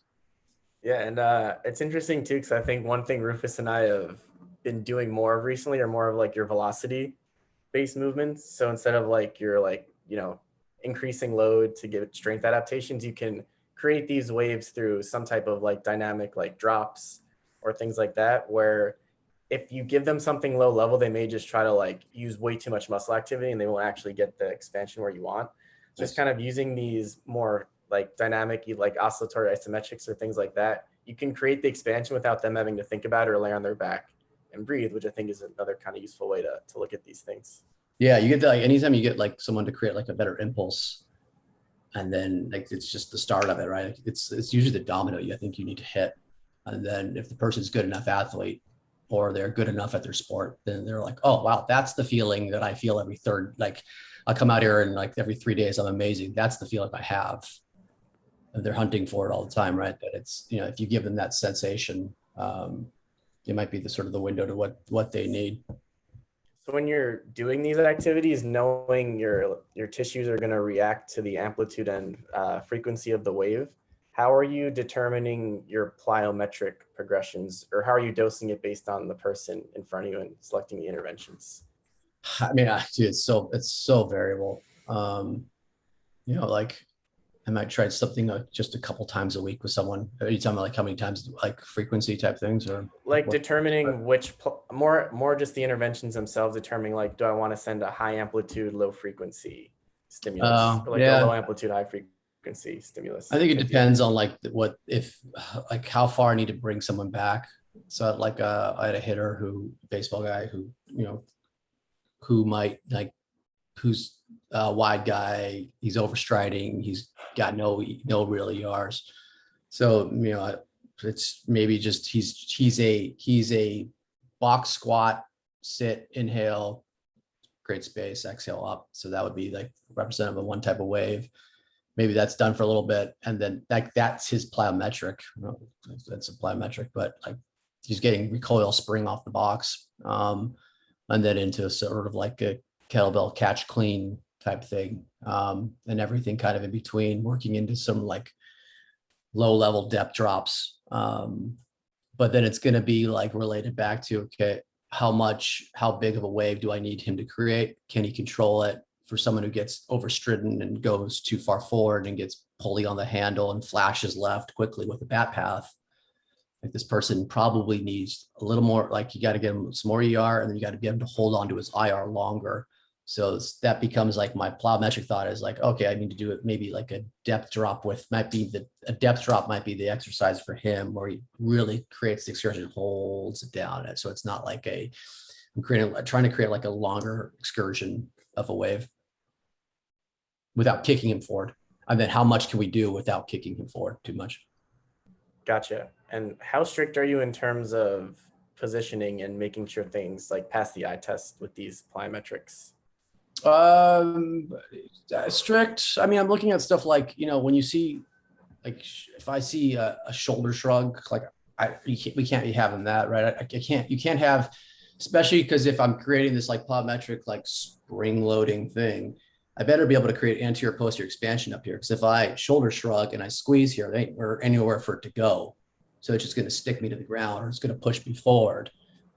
Yeah, and it's interesting too, because I think one thing Rufus and I have been doing more of recently are more of like your velocity based movements. So instead of like your increasing load to give it strength adaptations, you can create these waves through some type of like dynamic like drops or things like that, where if you give them something low level, they may just try to like use way too much muscle activity and they won't actually get the expansion where you want. Just kind of using these more like dynamic, like oscillatory isometrics or things like that, you can create the expansion without them having to think about it or lay on their back and breathe, which I think is another kind of useful way to look at these things. Yeah, you get like anytime you get like someone to create like a better impulse, and then like it's just the start of it, right? It's usually the domino I think you need to hit. And then if the person's good enough athlete or they're good enough at their sport, then they're like, oh wow, that's the feeling that I feel every third, like I come out here and like every 3 days I'm amazing. That's the feeling I have. And they're hunting for it all the time, right? That it's, you know, if you give them that sensation, it might be the sort of the window to what they need. So when you're doing these activities, knowing your tissues are going to react to the amplitude and frequency of the wave, how are you determining your plyometric progressions, or how are you dosing it based on the person in front of you and selecting the interventions? I mean, it's so variable. You know, like I might try something just a couple times a week with someone. Are you talking about like how many times, like frequency type things, or like determining which more just the interventions themselves, determining like, do I want to send a high amplitude, low frequency stimulus, or like a low amplitude, high frequency stimulus? I think it depends on like what, if like how far I need to bring someone back. So like I had a hitter baseball guy who, you know, who might like, who's a wide guy, he's overstriding, he's got no real ERs. So, you know, it's maybe just he's a box squat, sit, inhale, create space, exhale up. So that would be like representative of one type of wave. Maybe that's done for a little bit, and then that's his plyometric. That's a plyometric, but like he's getting recoil spring off the box, and then into a sort of like a kettlebell catch clean type thing, and everything kind of in between, working into some like low level depth drops. But then it's going to be like related back to, okay, how big of a wave do I need him to create? Can he control it? For someone who gets overstridden and goes too far forward and gets pulley on the handle and flashes left quickly with a bat path, like this person probably needs a little more, like you got to get him some more ER, and then you got to get him to hold on to his IR longer. So that becomes like my plyometric thought is like, okay, I need to do it maybe like a depth drop a depth drop might be the exercise for him, where he really creates the excursion and holds it down. So it's not like I'm trying to create like a longer excursion of a wave without kicking him forward. And then how much can we do without kicking him forward too much? Gotcha. And how strict are you in terms of positioning and making sure things like pass the eye test with these plyometrics? Strict. I mean, I'm looking at stuff like, you know, when you see, like, if I see a shoulder shrug, like we can't be having that, right? You can't have, especially because if I'm creating this like plyometric, like spring loading thing, I better be able to create anterior posterior expansion up here. Because if I shoulder shrug and I squeeze here, there ain't anywhere for it to go. So it's just going to stick me to the ground, or it's going to push me forward.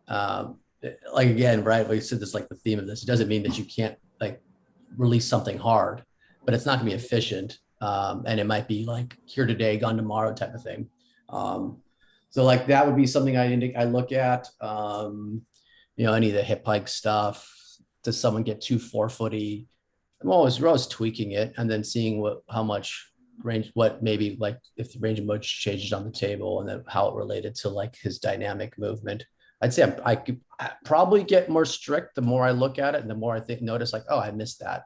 Like again, right? We said this, like the theme of this, it doesn't mean that you can't like release something hard, but it's not going to be efficient. And it might be like here today, gone tomorrow type of thing. So like that would be something I look at. You know, any of the hip hike stuff. Does someone get too 4-footy? we're always tweaking it and then seeing how much range, what maybe like if the range of motion changes on the table, and then how it related to like his dynamic movement. I'd say I probably get more strict the more I look at it, and the more I notice like, oh, I missed that.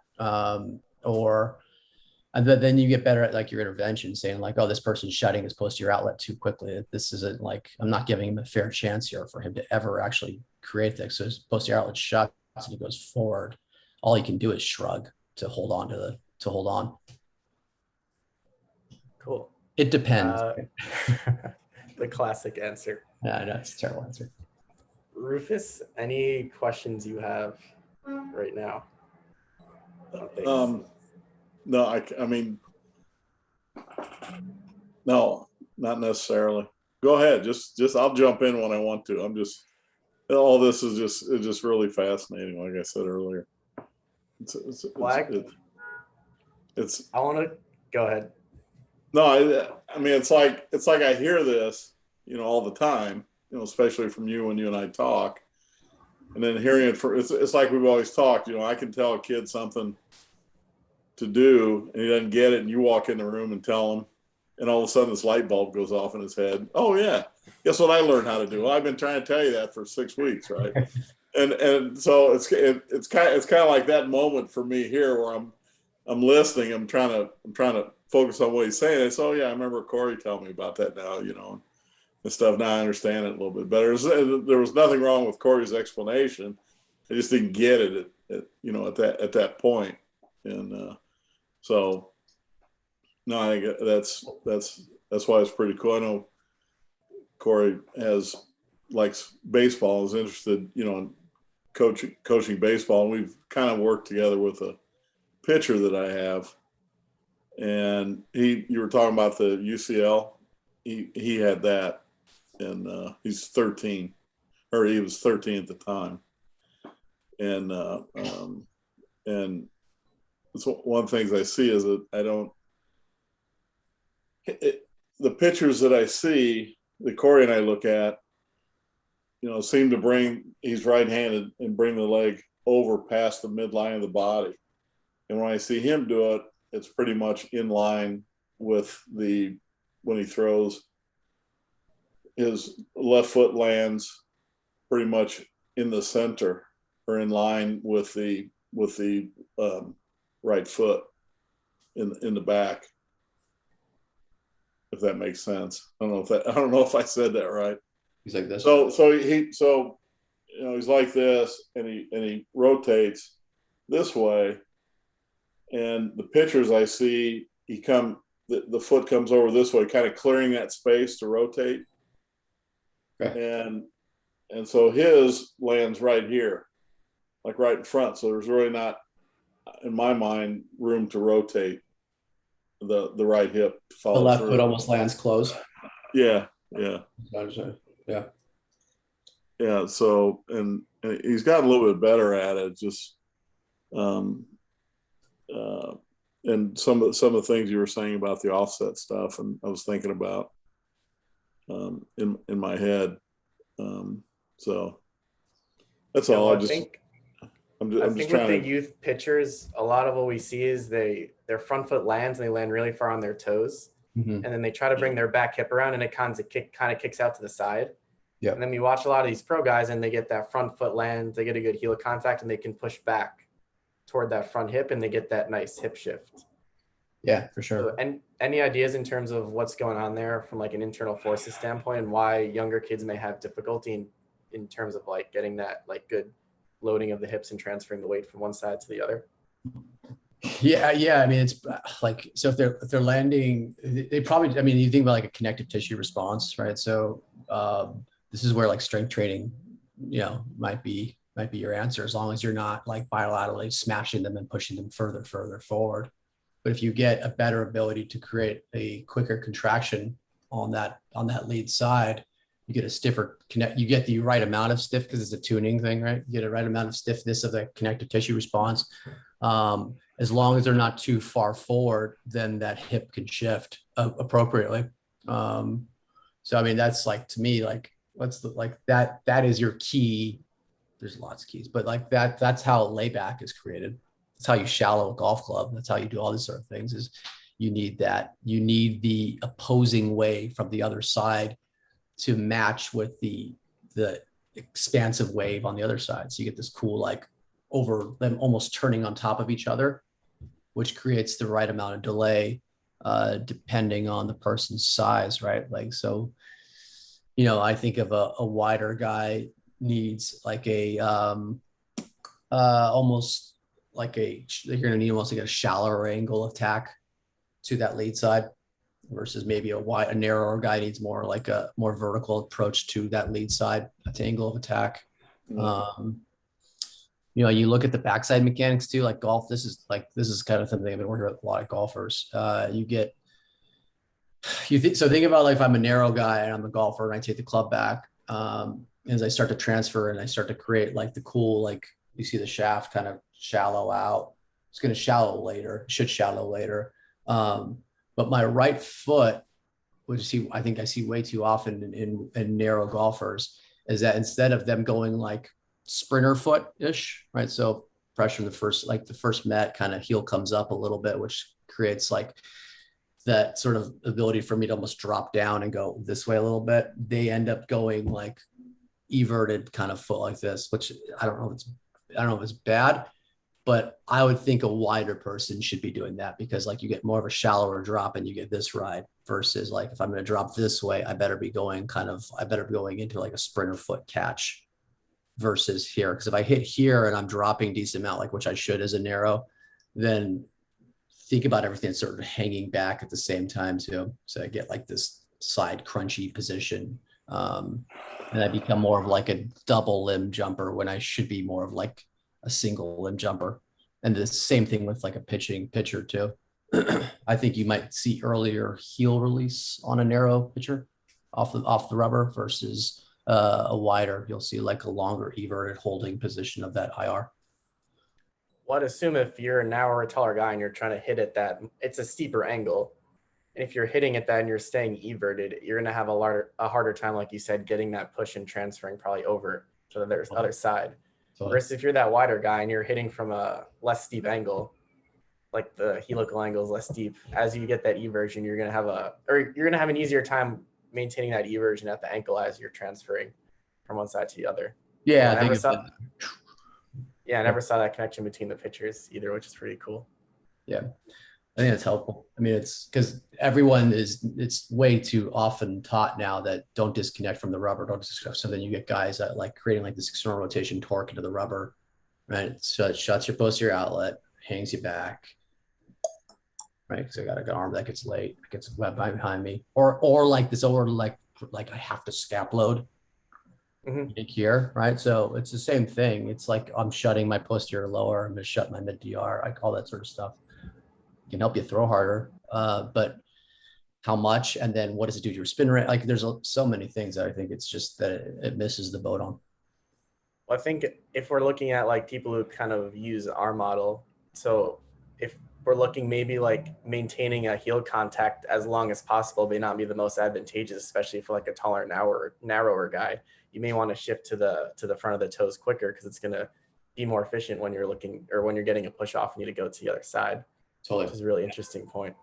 And then you get better at like your intervention, saying like, oh, this person's shutting his posterior outlet too quickly. This isn't like, I'm not giving him a fair chance here for him to ever actually create this. So his posterior outlet shuts and he goes forward. All he can do is shrug to hold on to hold on. Cool. It depends. The classic answer. Yeah, I know it's a terrible answer. Rufus, any questions you have right now? No, I mean, no, not necessarily. Go ahead. Just I'll jump in when I want to. All this is just really fascinating. Like I said earlier, I want to go ahead. No, I mean, it's like I hear this, all the time, especially from you when you and I talk, and then hearing it it's like we've always talked. I can tell a kid something to do, and he doesn't get it, and you walk in the room and tell him, and all of a sudden this light bulb goes off in his head. Oh yeah, guess what I learned how to do? Well, I've been trying to tell you that for 6 weeks, right? and so it's kind of like that moment for me here where I'm listening. I'm trying to focus on what he's saying. It's, oh yeah, I remember Corey telling me about that now, and stuff. Now I understand it a little bit better. There was nothing wrong with Corey's explanation. I just didn't get it at that point. And so no, I think that's why it's pretty cool. I know Corey likes baseball, is interested, in coaching baseball, and we've kind of worked together with a pitcher that I have. And you were talking about the UCL. He had that, and he's 13, or he was 13 at the time. And it's one of the things I see is that the pictures that I see that Corey and I look at, seem to he's right-handed and bring the leg over past the midline of the body. And when I see him do it, it's pretty much in line with when he throws, his left foot lands pretty much in the center or in line with the right foot in the back. If that makes sense. I don't know if I said that right. He's like this. So he's like this, and he rotates this way. And the pictures I see, the foot comes over this way, kind of clearing that space to rotate. Okay. And so his lands right here, like right in front. So there's really not, in my mind, room to rotate the right hip. The left foot almost lands close. Yeah. So, and he's gotten a little bit better at it. Just, and some of the things you were saying about the offset stuff, and I was thinking about in my head. So that's all. I think with the youth pitchers, a lot of what we see is their front foot lands and they land really far on their toes, and then they try to bring their back hip around and it kind of kicks out to the side. Yeah. And then we watch a lot of these pro guys and they get that front foot land, they get a good heel of contact, and they can push back toward that front hip and they get that nice hip shift. Yeah, for sure. So, and any ideas in terms of what's going on there from like an internal forces standpoint, and why younger kids may have difficulty in terms of like getting that like good loading of the hips and transferring the weight from one side to the other? Yeah. I mean, it's like, so if they're landing, they probably, I mean, you think about like a connective tissue response, right? So this is where like strength training, might be your answer, as long as you're not like bilaterally smashing them and pushing them further forward. But if you get a better ability to create a quicker contraction on that lead side, you get a stiffer you get the right amount of stiff, because it's a tuning thing, right? You get a right amount of stiffness of the connective tissue response. As long as they're not too far forward, then that hip can shift appropriately. So, I mean, that's like, to me, like, that is your key. There's lots of keys, but like that's how layback is created. That's how you shallow a golf club. That's how you do all these sort of things. Is you need the opposing wave from the other side to match with the expansive wave on the other side. So you get this cool, like, over them almost turning on top of each other, which creates the right amount of delay, depending on the person's size, right? Like, so, I think of a wider guy needs like almost like you're going to need almost like a shallower angle of attack to that lead side, versus maybe a narrower guy needs more like a more vertical approach to that lead side at angle of attack. Mm-hmm. You look at the backside mechanics too, like golf. This is kind of something I've been working with a lot of golfers. So think about, like, if I'm a narrow guy and I'm a golfer and I take the club back, as I start to transfer and I start to create like the cool, like you see the shaft kind of shallow out. it's going to shallow later, should shallow later. But my right foot, which I think I see way too often in narrow golfers, is that instead of them going like sprinter foot-ish, right? So pressure in the first met, kind of heel comes up a little bit, which creates like that sort of ability for me to almost drop down and go this way a little bit. They end up going like everted kind of foot like this, which I don't know if it's bad, but I would think a wider person should be doing that, because like you get more of a shallower drop and you get this ride, versus like if I'm going to drop this way, I better be going into like a sprinter foot catch versus here. Because if I hit here and I'm dropping decent amount, like which I should as a narrow, then think about everything that's sort of hanging back at the same time too. So I get like this side crunchy position. And I become more of like a double limb jumper when I should be more of like a single limb jumper. And the same thing with like a pitcher too. I think you might see earlier heel release on a narrow pitcher off the rubber versus a wider. You'll see like a longer everted holding position of that IR. Well, I'd assume if you're a narrower or taller guy and you're trying to hit at that, it's a steeper angle. And if you're hitting at that and you're staying everted, you're going to have a harder time, like you said, getting that push and transferring probably over to the other side. Versus if you're that wider guy and you're hitting from a less steep angle, like the helical angle is less steep, as you get that eversion, you're going to have an easier time maintaining that eversion at the ankle as you're transferring from one side to the other. Yeah, I never saw that connection between the pitchers either, which is pretty cool. Yeah, I think it's helpful. I mean, it's because it's way too often taught now that don't disconnect from the rubber, don't disconnect. So then you get guys that like creating like this external rotation torque into the rubber, right? So it shuts your posterior outlet, hangs you back, right? Because I got an arm that gets late, gets behind me, or like this over like I have to scap load. Here, right? So it's the same thing. It's like I'm shutting my posterior lower, I'm going to shut my mid DR, like all that sort of stuff. It can help you throw harder, but how much, and then what does it do to your spin rate? Like there's so many things that I think it's just that it misses the boat on. Well, I think if we're looking at like people who kind of use our model, so if we're looking maybe like maintaining a heel contact as long as possible may not be the most advantageous, especially for like a taller, narrower guy. You may want to shift to the front of the toes quicker, because it's going to be more efficient when you're looking, or when you're getting a push off and you need to go to the other side. Totally. Which is a really interesting point.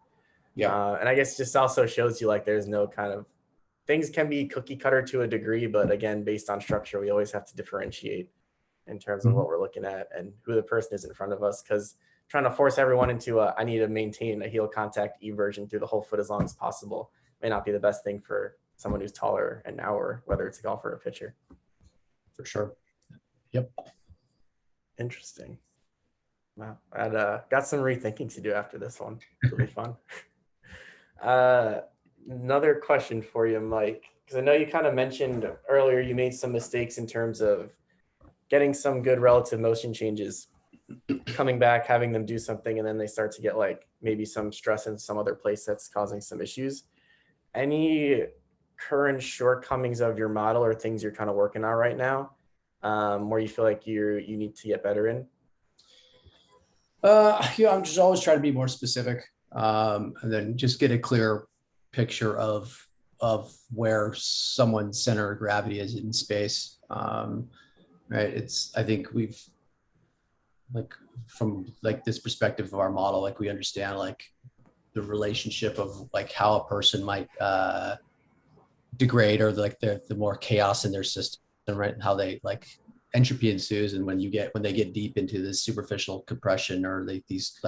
Yeah. And I guess just also shows you like there's no kind of, things can be cookie cutter to a degree, but again, based on structure, we always have to differentiate in terms of what we're looking at and who the person is in front of us. Because trying to force everyone into I need to maintain a heel contact eversion through the whole foot as long as possible may not be the best thing for someone who's taller and narrower, whether it's a golfer or a pitcher. For sure. Yep. Interesting. Wow. I'd got some rethinking to do after this one. It'll be fun. Another question for you, Mike, because I know you kind of mentioned earlier you made some mistakes in terms of getting some good relative motion changes, coming back, having them do something, and then they start to get like maybe some stress in some other place that's causing some issues. Any current shortcomings of your model or things you're kind of working on right now, where you feel like you need to get better in? I'm just always trying to be more specific, and then just get a clear picture of where someone's center of gravity is in space. Right. I think we've like from like this perspective of our model, like we understand like the relationship of like how a person might degrade, or like the more chaos in their system, right? And how they like entropy ensues, and when they get deep into this superficial compression, or these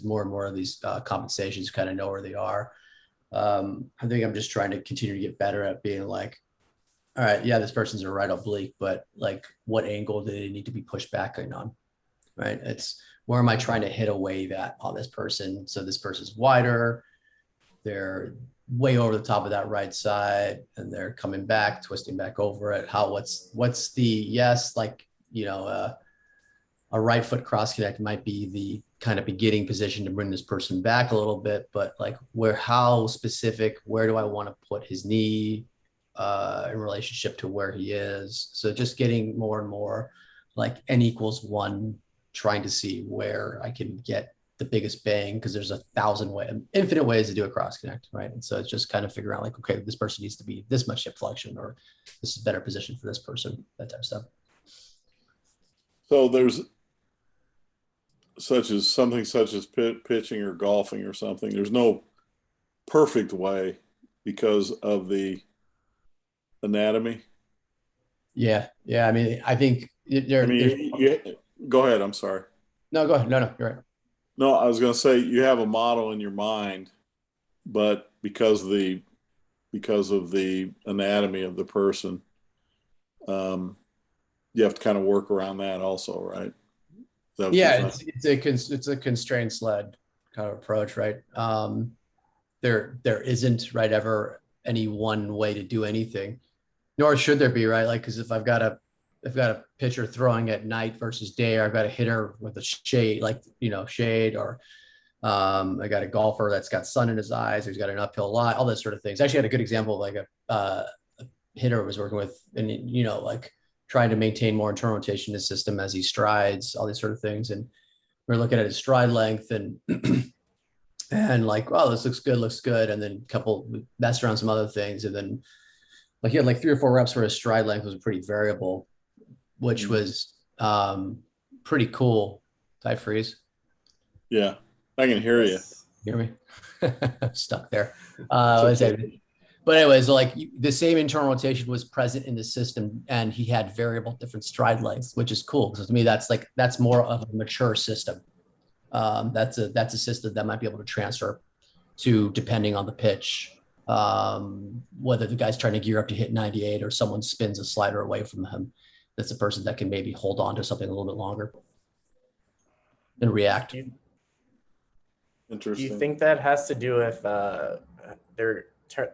more and more of these compensations, kind of know where they are. I think I'm just trying to continue to get better at being like, all right, yeah, this person's a right oblique, but like what angle do they need to be pushed back on, right? It's where am I trying to hit a wave at on this person? So this person's wider, they're way over the top of that right side, and they're coming back, twisting back over it. What's the, yes, like, you know, a right foot cross connect might be the kind of beginning position to bring this person back a little bit, but like how specific, where do I want to put his knee in relationship to where he is? So just getting more and more like n = 1 trying to see where I can get the biggest bang, because there's infinite ways to do a cross connect, right? And so it's just kind of figuring out like, okay, this person needs to be this much hip flexion, or this is better position for this person, that type of stuff. So there's such as pitching or golfing or something. There's no perfect way because of the anatomy. Yeah. I mean, I think go ahead. I'm sorry. No, go ahead. No, you're right. No, I was going to say you have a model in your mind, but because of the anatomy of the person, you have to kind of work around that also, right? Yeah, it's a constraint sled kind of approach, right? There isn't, right, ever any one way to do anything, nor should there be, right? Like, because if I've got a pitcher throwing at night versus day, or I've got a hitter with a shade, shade, or I got a golfer that's got sun in his eyes, who's got an uphill lie, all those sort of things. I actually had a good example of like a hitter I was working with, and like trying to maintain more internal rotation in his system as he strides, all these sort of things. And we're looking at his stride length and and like, oh, this looks good. And then messed around some other things. And then like he had like 3 or 4 reps where his stride length was pretty variable, which was pretty cool. Did I freeze? Yeah, I can hear you. Hear me? I'm stuck there. But anyways, like the same internal rotation was present in the system, and he had variable different stride lengths, which is cool, because to me that's more of a mature system. That's a system that might be able to transfer to, depending on the pitch, whether the guy's trying to gear up to hit 98 or someone spins a slider away from him. That's a person that can maybe hold on to something a little bit longer and react. Interesting. Do you think that has to do with they're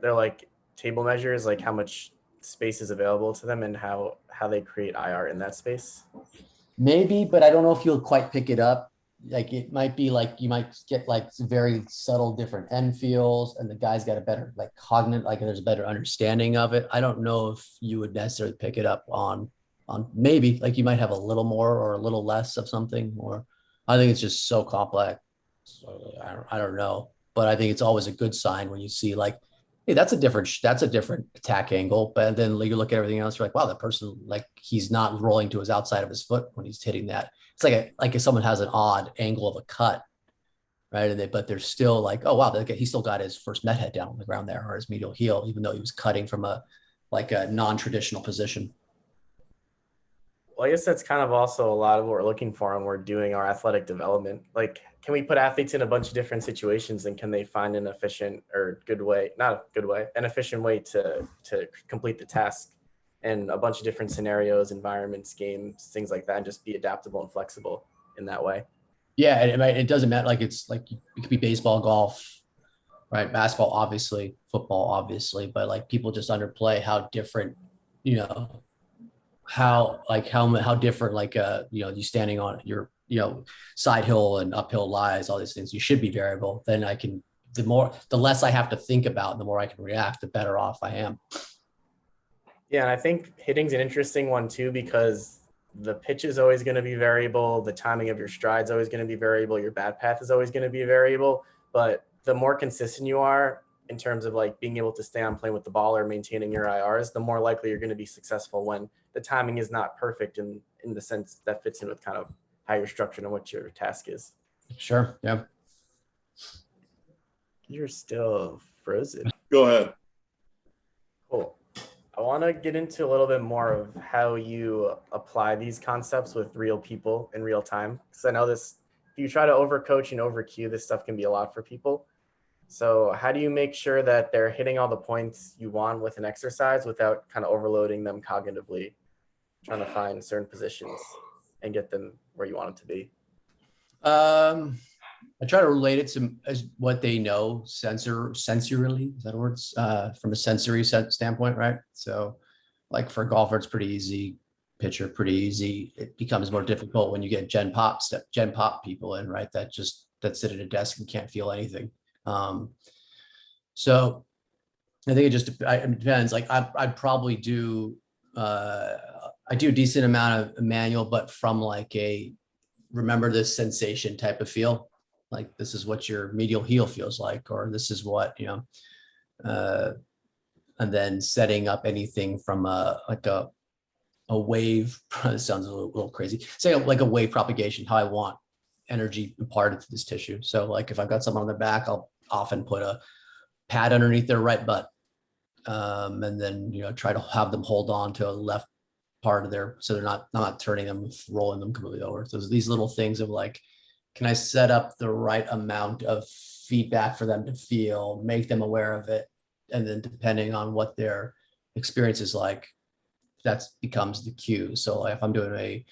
like table measures, like how much space is available to them and how they create IR in that space? Maybe, but I don't know if you'll quite pick it up. Like it might be like you might get like very subtle different end feels, and the guy's got a better like cognitive, like there's a better understanding of it. I don't know if you would necessarily pick it up on maybe like you might have a little more or a little less of something, or I think it's just so complex. So I don't know, but I think it's always a good sign when you see like, hey, that's a different attack angle. But then you look at everything else, you're like, wow, that person, like he's not rolling to his outside of his foot when he's hitting that. It's like if someone has an odd angle of a cut, right? But they're still like, oh wow, he still got his first met head down on the ground there, or his medial heel, even though he was cutting from a non-traditional position. Well, I guess that's kind of also a lot of what we're looking for when we're doing our athletic development. Like, can we put athletes in a bunch of different situations, and can they find an efficient or an efficient way to complete the task in a bunch of different scenarios, environments, games, things like that, and just be adaptable and flexible in that way? Yeah, it doesn't matter. Like it could be baseball, golf, right? Basketball, obviously, football, obviously, but like people just underplay how different, how different, like you standing on your side hill and uphill lies, all these things. You should be variable. Then the less I have to think about, the more I can react, the better off I am. Yeah, and I think hitting's an interesting one too, because the pitch is always going to be variable, the timing of your stride is always going to be variable, your bat path is always going to be variable. But the more consistent you are in terms of like being able to stay on plane with the ball or maintaining your IRs, the more likely you're going to be successful when the timing is not perfect in the sense that fits in with kind of how you're structured and what your task is. Sure. Yeah. You're still frozen. Go ahead. Cool. I want to get into a little bit more of how you apply these concepts with real people in real time. Because I know if you try to overcoach and overcue, this stuff can be a lot for people. So how do you make sure that they're hitting all the points you want with an exercise without kind of overloading them cognitively, trying to find certain positions and get them where you want them to be? I try to relate it to what they know sensorily, is that a word? From a sensory standpoint, right? So like for a golfer, it's pretty easy. Pitcher, pretty easy. It becomes more difficult when you get gen pop people in, right? That sit at a desk and can't feel anything. So I think it depends. Like I'd probably do, I do a decent amount of manual, but from like a remember this sensation type of feel. Like this is what your medial heel feels like, or this is what, and then setting up anything from a wave. It sounds a little crazy. Say like a wave propagation, how I want energy imparted to this tissue. So like if I've got someone on their back, I'll often put a pad underneath their right butt. And then, try to have them hold on to a left part of their, so they're not turning them, rolling them completely over. So these little things of like, can I set up the right amount of feedback for them to feel, make them aware of it? And then depending on what their experience is like, that becomes the cue. So if I'm doing a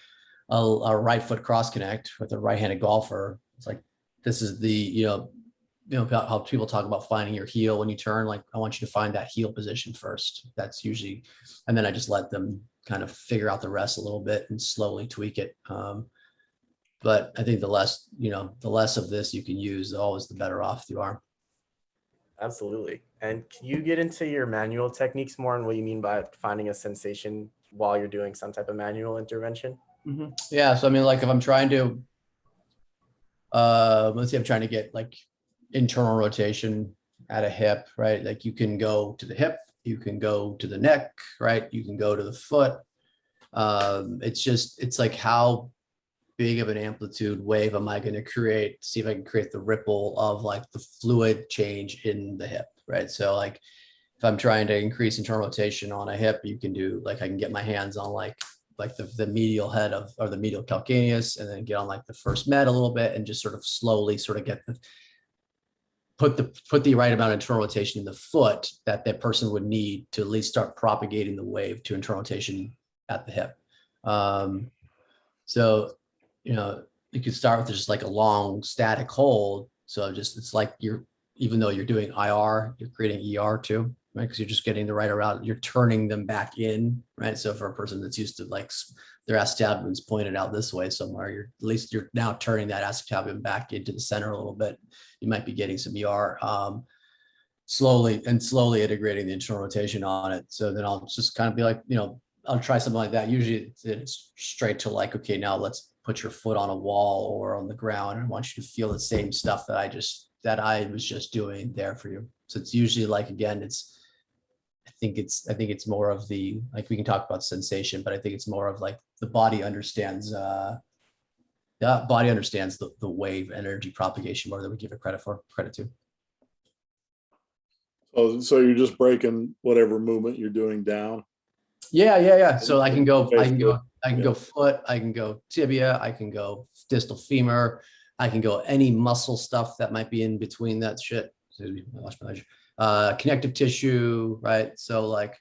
right foot cross connect with a right-handed golfer, it's like, this is the, how people talk about finding your heel when you turn, like, I want you to find that heel position first. That's usually, and then I just let them kind of figure out the rest a little bit and slowly tweak it. But I think the less of this you can use, always the better off you are. Absolutely. And can you get into your manual techniques more and what you mean by finding a sensation while you're doing some type of manual intervention? Mm-hmm. Yeah. So, I mean, like if I'm trying to, let's say I'm trying to get like internal rotation at a hip, right? Like you can go to the hip, you can go to the neck, right? You can go to the foot. It's like how big of an amplitude wave am I going to create? See if I can create the ripple of like the fluid change in the hip, right? So like if I'm trying to increase internal rotation on a hip, you can do like, I can get my hands on like the medial head or the medial calcaneus, and then get on like the first med a little bit and just sort of slowly sort of get put the right amount of internal rotation in the foot that person would need to at least start propagating the wave to internal rotation at the hip. So, you could start with just like a long static hold. So it's like even though you're doing IR, you're creating ER too, right? Because you're just getting the right around, you're turning them back in, right? So for a person that's used to like their acetabulum's pointed out this way somewhere, you're now turning that acetabulum back into the center a little bit. You might be getting some ER, slowly integrating the internal rotation on it. So then I'll just kind of be like, I'll try something like that. Usually it's straight to like, okay, now let's put your foot on a wall or on the ground. I want you to feel the same stuff that I was just doing there for you. So it's usually like, again, I think it's more of the, like, we can talk about sensation, but I think it's more of like the body understands, the wave energy propagation more than we give it credit to. So you're just breaking whatever movement you're doing down. Yeah. So I can go foot, I can go tibia, I can go distal femur, I can go any muscle stuff that might be in between that shit. Connective tissue, right? So like,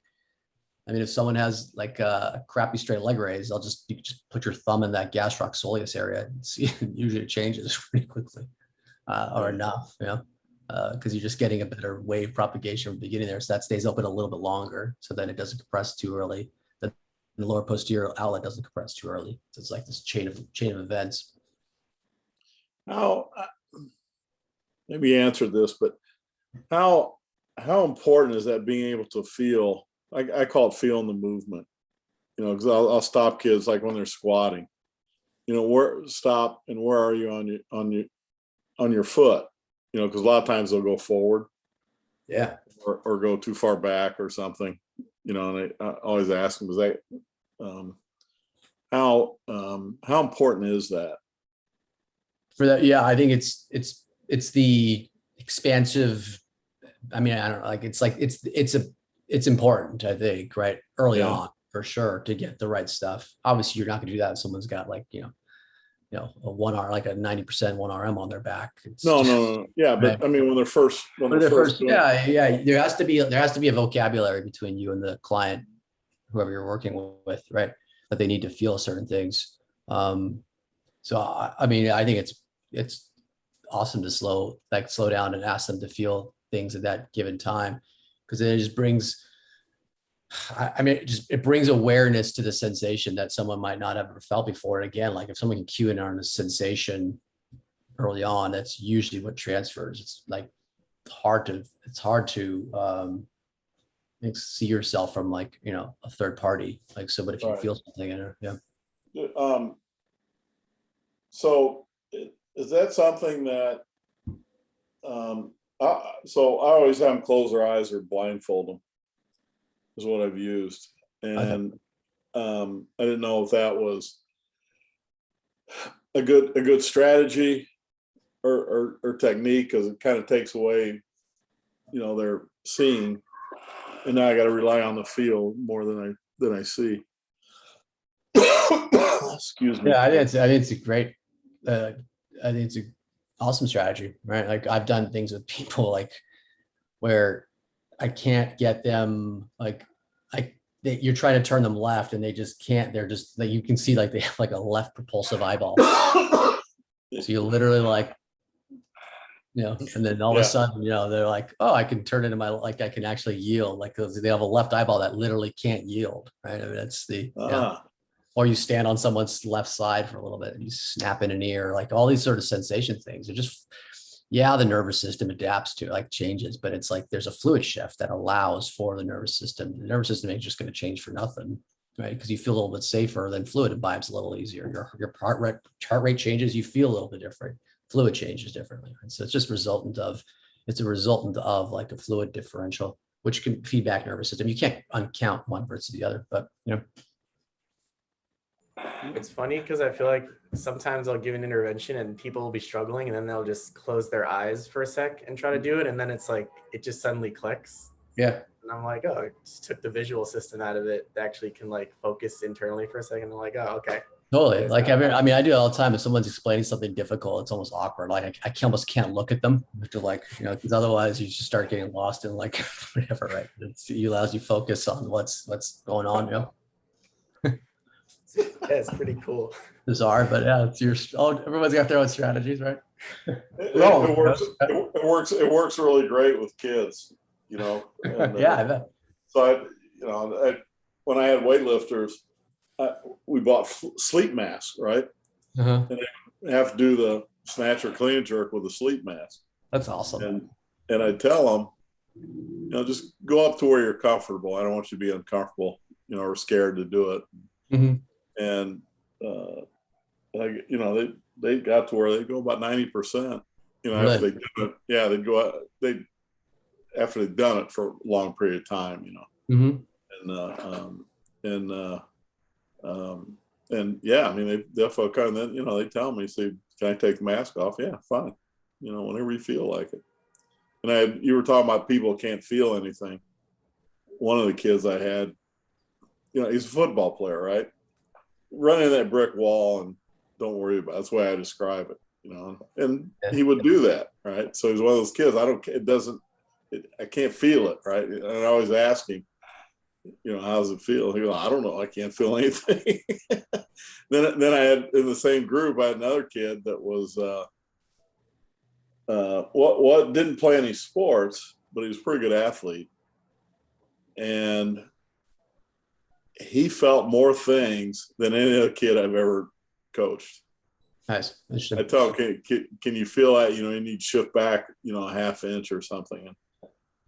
I mean, if someone has like a crappy straight leg raise, you just put your thumb in that gastroc soleus area and see, usually it changes pretty quickly, or enough, because you're just getting a better wave propagation from the beginning there. So that stays open a little bit longer. So then it doesn't compress too early. The lower posterior outlet doesn't compress too early. So it's like this chain of events. How, maybe you answered this, but how important is that being able to feel, I call it feeling the movement, because I'll stop kids like when they're squatting, where stop and where are you on your foot? Because a lot of times they'll go forward, or go too far back or something, and I always ask them, how important is that? For that, yeah, I think it's the expansive. I mean, I don't know, like it's important, I think, right, early on for sure, to get the right stuff. Obviously, you're not going to do that if someone's got like a 1R, like a 90% 1RM on their back. No. Yeah, but I mean, when they're first, yeah, there has to be a vocabulary between you and the client, whoever you're working with, right? That they need to feel certain things. So I mean, I think it's awesome to slow down and ask them to feel things at that given time, because it just brings, it brings awareness to the sensation that someone might not have ever felt before. And again, like if someone can cue in on a sensation early on, that's usually what transfers. It's like hard to see yourself from like, a third party, like, so, but if you feel something in it, So is that something that, so I always have them close their eyes or blindfold them is what I've used. And I didn't know if that was a good strategy or technique, because it kind of takes away, their seeing, and now I got to rely on the feel more than I see. Excuse me. Yeah, I think it's a great. I think it's an awesome strategy, right? Like I've done things with people like where I can't get them you're trying to turn them left and they just can't. They're just like, you can see like they have like a left propulsive eyeball. So you literally and then all of a sudden, they're like, oh, I can turn it into I can actually yield, like, because they have a left eyeball that literally can't yield, right? I mean, that's or you stand on someone's left side for a little bit and you snap in an ear, like all these sort of sensation things are just, the nervous system adapts to it, changes, but it's like there's a fluid shift that allows for the nervous system. The nervous system ain't just going to change for nothing, right? Because you feel a little bit safer, then fluid imbibes a little easier. Your heart rate changes, you feel a little bit different. Fluid changes differently. Right? So it's just a resultant of like a fluid differential, which can feedback nervous system. You can't uncount one versus the other, but It's funny because I feel like sometimes I'll give an intervention and people will be struggling and then they'll just close their eyes for a sec and try to do it. And then it's like, it just suddenly clicks. Yeah. And I'm like, oh, it just took the visual system out of it. They actually can focus internally for a second. I'm like, oh, okay. Totally. I do it all the time. If someone's explaining something difficult, it's almost awkward. Like I almost can't look at them to because otherwise you just start getting lost in whatever, right? It allows you focus on what's going on, Yeah, it's pretty cool. Bizarre, but yeah, everyone's got their own strategies, right? It works really great with kids, and, yeah, I bet. So when I had weightlifters, we bought sleep masks, right? And they have to do the snatch or clean and jerk with a sleep mask. That's awesome. And I tell them, just go up to where you're comfortable. I don't want you to be uncomfortable, or scared to do it. Mm-hmm. And they got to where they go about 90%. Really? After they do it, they'd go out. After they've done it for a long period of time, Mm-hmm. They'll focus, and then they tell me, say, can I take the mask off? Yeah, fine. Whenever you feel like it. And you were talking about people can't feel anything. One of the kids I had, he's a football player, right? Running that brick wall and don't worry about it. That's the way I describe it, and he would do that, right? So he's one of those kids. I can't feel it, right? And I always ask him, how does it feel? He goes, I don't know. I can't feel anything. Then I had in the same group, I had another kid that was, didn't play any sports, but he was a pretty good athlete. And he felt more things than any other kid I've ever coached. Nice. I tell him, can you feel that? You need to shift back, a half inch or something.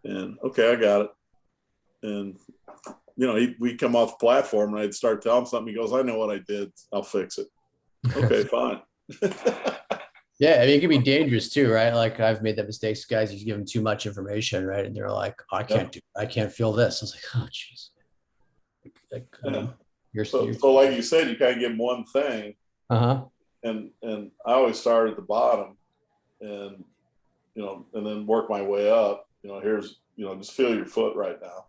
And okay, I got it. And, we come off the platform and I'd start telling him something. He goes, I know what I did. I'll fix it. Okay, fine. Yeah. I mean, it can be dangerous too, right? Like I've made that mistake. Guys, you give them too much information, right? And they're like, I can't feel this. I was like, oh, geez. So like you said, you kind of give them one thing. And I always start at the bottom and, and then work my way up. Here's, just feel your foot right now.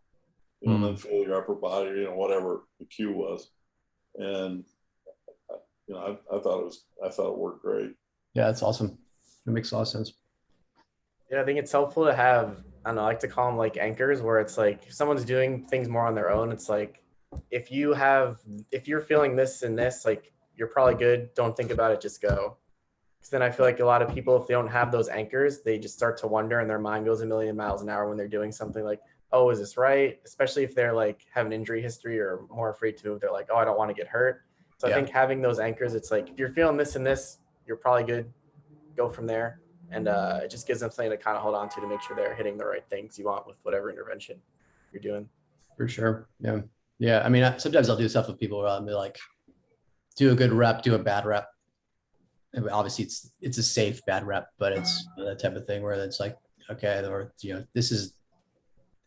And then feel your upper body, whatever the cue was. And, I thought it worked great. Yeah, that's awesome. It makes a lot of sense. Yeah, I think it's helpful to have, I like to call them anchors, where it's like if someone's doing things more on their own, it's like, if you're feeling this and this, you're probably good. Don't think about it, just go. Because then I feel like a lot of people, if they don't have those anchors, they just start to wonder and their mind goes a million miles an hour when they're doing something like, oh, is this right? Especially if they're have an injury history or more afraid to move. They're like, oh, I don't want to get hurt. So I think having those anchors, it's like, if you're feeling this and this, you're probably good. Go from there. And it just gives them something to kind of hold on to make sure they're hitting the right things you want with whatever intervention you're doing. For sure. Yeah. Yeah. I mean, sometimes I'll do stuff with people where I'll be like, do a good rep, do a bad rep. I mean, obviously it's a safe bad rep, but it's that type of thing where it's like, okay, or this is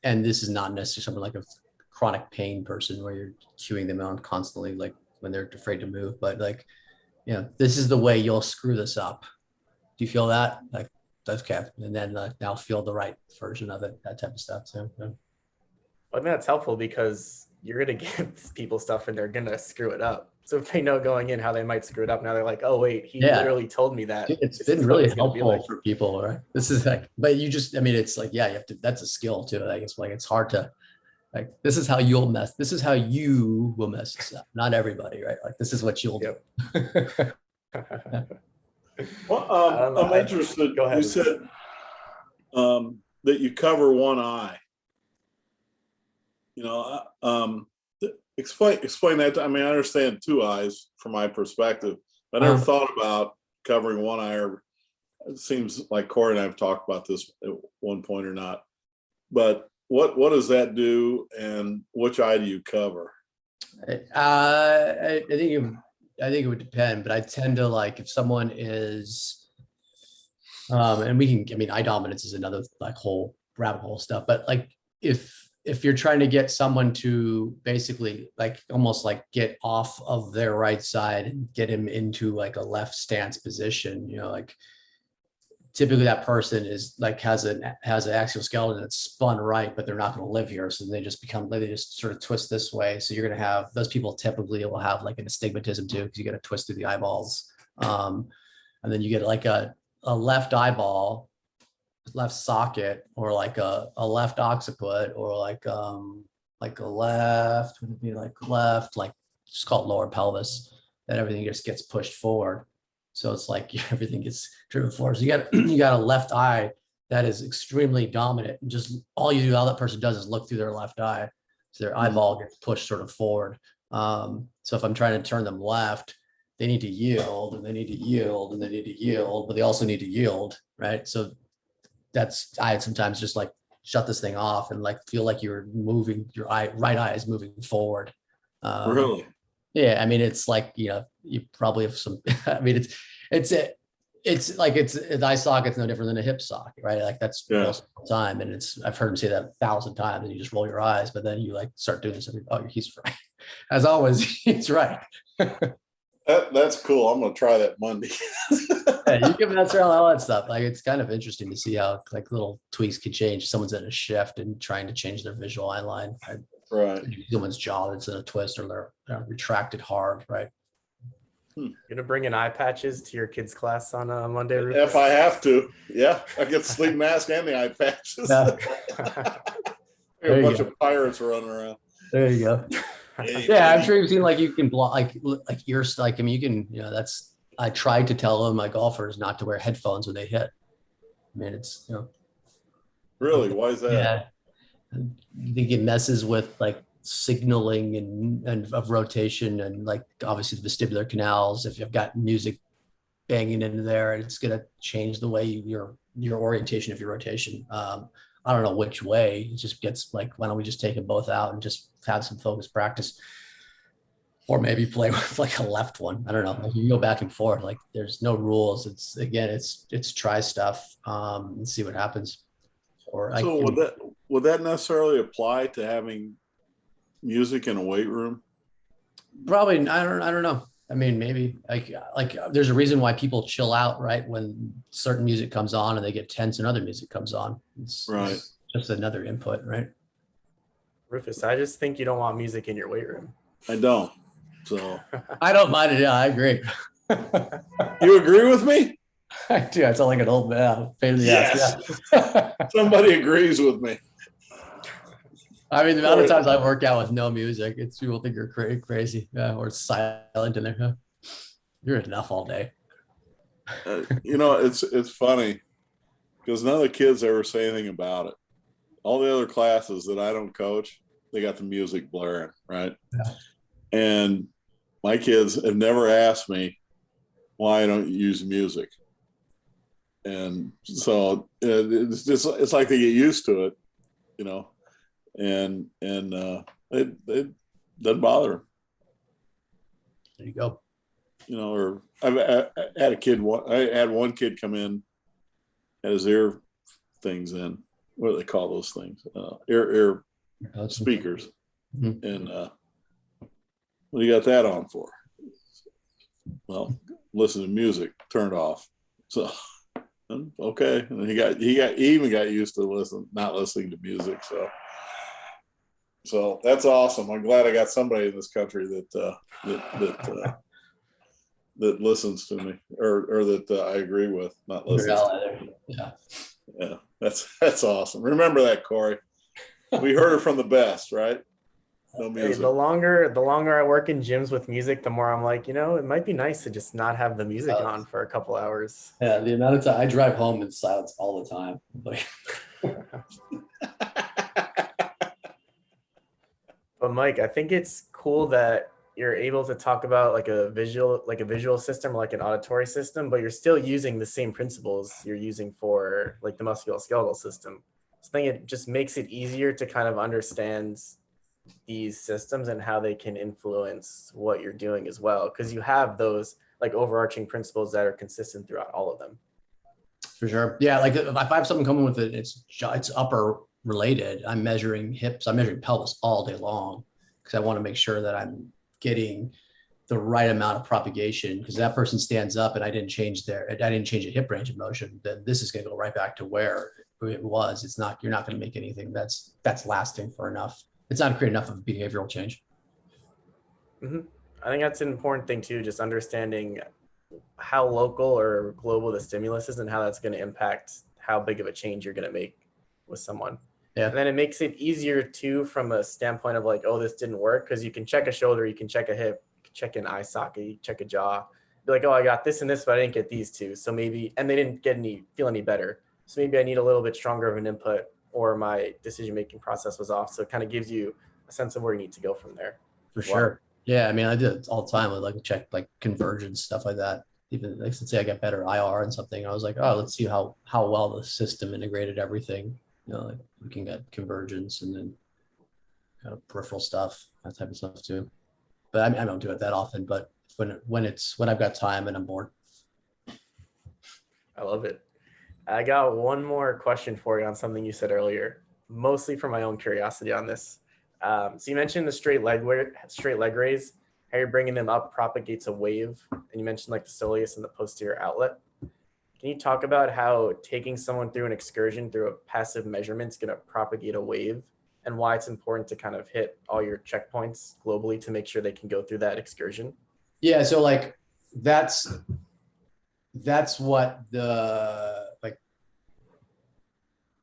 not necessarily something like a chronic pain person where you're cueing them on constantly, like when they're afraid to move, but like, this is the way you'll screw this up. Do you feel that? Like, that's okay. And then now feel the right version of it, that type of stuff. So, yeah. I think that's helpful because you're going to give people stuff and they're going to screw it up. So if they know going in how they might screw it up, now they're like, oh, wait, he literally told me that. It's been really helpful for people, right? This is like, but it's like, yeah, you have to, that's a skill too. I guess like, it's hard to, like, this is how you will mess this up. Not everybody, right? Like, this is what you'll do. Well, I'm interested. Go ahead. You said that you cover one eye. Explain that. I mean, I understand two eyes from my perspective. I never thought about covering one eye. Or it seems like Corey and I have talked about this at one point or not. But what does that do, and which eye do you cover? I think it would depend, but I tend to like if someone is, and eye dominance is another like whole rabbit hole stuff, but like if you're trying to get someone to basically like almost like get off of their right side and get him into like a left stance position, like typically that person is like has an axial skeleton that's spun right, but they're not going to live here. So they just sort of twist this way. So you're going to have those people typically will have like an astigmatism too, because you got to twist through the eyeballs. And then you get like a left eyeball, left socket, or like a left occiput, or like a left, would it be like left, like just called lower pelvis, that everything just gets pushed forward. So it's like everything gets driven forward. So you got a left eye that is extremely dominant, and just all that person does is look through their left eye. So their eyeball gets pushed sort of forward. So if I'm trying to turn them left, they need to yield, and they need to yield, and they need to yield, but they also need to yield, right? So I sometimes just like shut this thing off and like feel like you're moving your right eye is moving forward. Really? Yeah, I mean, it's like, you probably have some, I mean, it's like an eye socket's no different than a hip socket, right? Like that's most of the time. And I've heard him say that 1,000 times, and you just roll your eyes, but then you like start doing this. And he's right. As always, he's right. That's cool. I'm going to try that Monday. Yeah, you can mess around with all that stuff. Like, it's kind of interesting to see how like little tweaks can change. Someone's in a shift and trying to change their visual eye line. Right. Someone's jaw that's in a twist, or they're retracted hard, right? You're gonna bring in eye patches to your kids' class on Monday, Rufus? If I have to, yeah. I get the sleep mask and the eye patches. Yeah. A bunch of pirates running around. There you go. Yeah, I'm sure you've seen like you can block like ears. Like, I mean, you can, I tried to tell my golfers not to wear headphones when they hit. I mean, it's, Really? Why is that? Yeah. I think it messes with like signaling and of rotation, and like obviously the vestibular canals. If you've got music banging into there, it's going to change the way your orientation of your rotation. I don't know which way. It just gets like, why don't we just take them both out and just have some focused practice, or maybe play with like a left one. I don't know. Like, you go back and forth. Like, there's no rules. It's try stuff and see what happens. Would that necessarily apply to having music in a weight room? Probably. I don't know. I mean, maybe like there's a reason why people chill out, right? When certain music comes on and they get tense and other music comes on. It's just another input, right? Rufus, I just think you don't want music in your weight room. I don't. So I don't mind it. Yeah, I agree. You agree with me? I do. I sound like an old man. Pain in the ass. Yeah. Somebody agrees with me. I mean, the amount of times I work out with no music, it's people think you're crazy, or silent in there. Huh? You're enough all day. It's funny because none of the kids ever say anything about it. All the other classes that I don't coach, they got the music blaring, right? Yeah. And my kids have never asked me why I don't use music. And so it's like they get used to it, and it doesn't bother them. There you go. or I had a kid. I had one kid come in, had his ear things in. What do they call those things? Ear speakers. Mm-hmm. And what do you got that on for? Well, listen to music, turned off. So okay, and he even got used to not listening to music. So that's awesome. I'm glad I got somebody in this country that listens to me, or that I agree with, not listens. Yeah, that's awesome. Remember that, Corey. We heard it from the best, right? No music. Hey, the longer I work in gyms with music, the more I'm like, it might be nice to just not have the music on for a couple hours. Yeah, the amount of time I drive home in silence all the time. But Mike, I think it's cool that you're able to talk about like a visual system, like an auditory system, but you're still using the same principles you're using for like the musculoskeletal system. So I think it just makes it easier to kind of understand these systems and how they can influence what you're doing as well, because you have those like overarching principles that are consistent throughout all of them. For sure. Yeah, like if I have something coming with it, it's upper related. I'm measuring hips, I'm measuring pelvis all day long because I want to make sure that I'm getting the right amount of propagation, because that person stands up and I didn't change a hip range of motion, then this is going to go right back to where it was. You're not going to make anything that's lasting for enough. It's not create enough of a behavioral change. Mm-hmm. I think that's an important thing too, just understanding how local or global the stimulus is and how that's going to impact how big of a change you're going to make with someone. Yeah. And then it makes it easier too from a standpoint of like, oh, this didn't work, because you can check a shoulder, you can check a hip, you can check an eye socket, you check a jaw. Be like, oh, I got this and this, but I didn't get these two. So maybe, and they didn't feel any better. So maybe I need a little bit stronger of an input, or my decision-making process was off. So it kind of gives you a sense of where you need to go from there. For sure. Yeah. I mean, I do it all the time with like check like convergence, stuff like that. Even like, let's say I get better IR and something. I was like, oh, let's see how well the system integrated everything. Like looking at convergence and then kind of peripheral stuff, that type of stuff too. But I don't do it that often, but when I've got time and I'm bored. I love it. I got one more question for you on something you said earlier, mostly for my own curiosity on this. So you mentioned the straight leg raise, how you're bringing them up propagates a wave, and you mentioned like the soleus and the posterior outlet. Can you talk about how taking someone through an excursion through a passive measurement is going to propagate a wave, and why it's important to kind of hit all your checkpoints globally to make sure they can go through that excursion? Yeah, so like that's what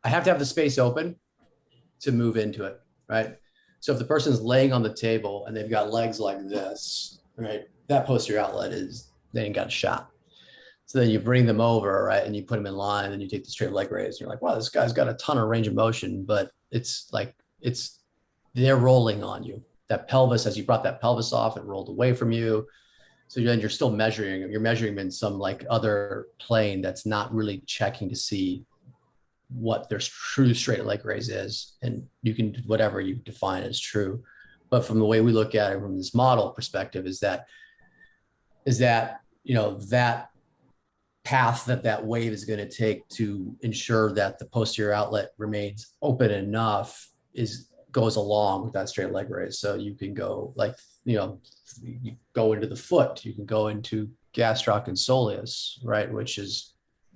I have to have the space open to move into it, right? So if the person's laying on the table and they've got legs like this, right, that posterior outlet they ain't got a shot. So then you bring them over, right, and you put them in line, and you take the straight leg raise. And you're like, wow, this guy's got a ton of range of motion, but they're rolling on you. That pelvis, as you brought that pelvis off, it rolled away from you. So then you're still measuring them. You're measuring them in some like other plane that's not really checking to see what their true straight leg raise is. And you can, whatever you define as true. But from the way we look at it from this model perspective is that, that path that wave is going to take to ensure that the posterior outlet remains open enough goes along with that straight leg raise. So you can go like, you go into the foot, you can go into gastroc and soleus, right? Which is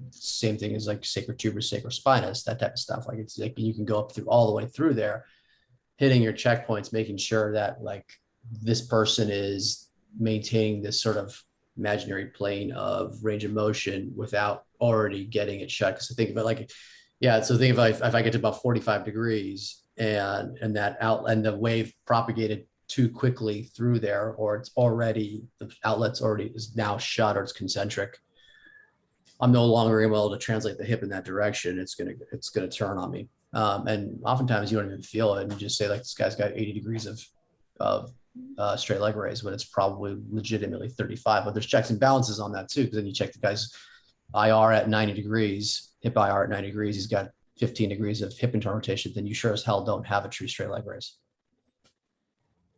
same thing as like sacrotuberous, sacrospinous, that type of stuff. Like it's like you can go up through all the way through there, hitting your checkpoints, making sure that like this person is maintaining this sort of imaginary plane of range of motion without already getting it shut. Because I think about so think if I get to about 45 degrees and the wave propagated too quickly through there, or the outlet's already is now shut, or it's concentric, I'm no longer able to translate the hip in that direction. It's gonna turn on me. And oftentimes you don't even feel it. And you just say like, this guy's got 80 degrees of straight leg raise when it's probably legitimately 35. But there's checks and balances on that too, because then you check the guy's IR at 90 degrees, hip IR at 90 degrees. He's got 15 degrees of hip internal rotation. Then you sure as hell don't have a true straight leg raise.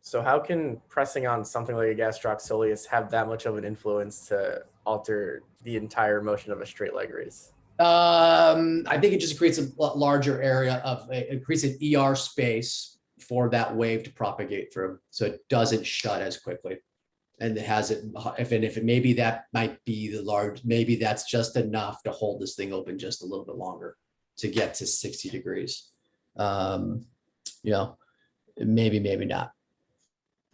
So how can pressing on something like a gastroc soleus have that much of an influence to alter the entire motion of a straight leg raise? I think it just creates a larger area it creates an ER space for that wave to propagate through. So it doesn't shut as quickly. And it has it, if it maybe that might be maybe that's just enough to hold this thing open just a little bit longer to get to 60 degrees. Maybe not.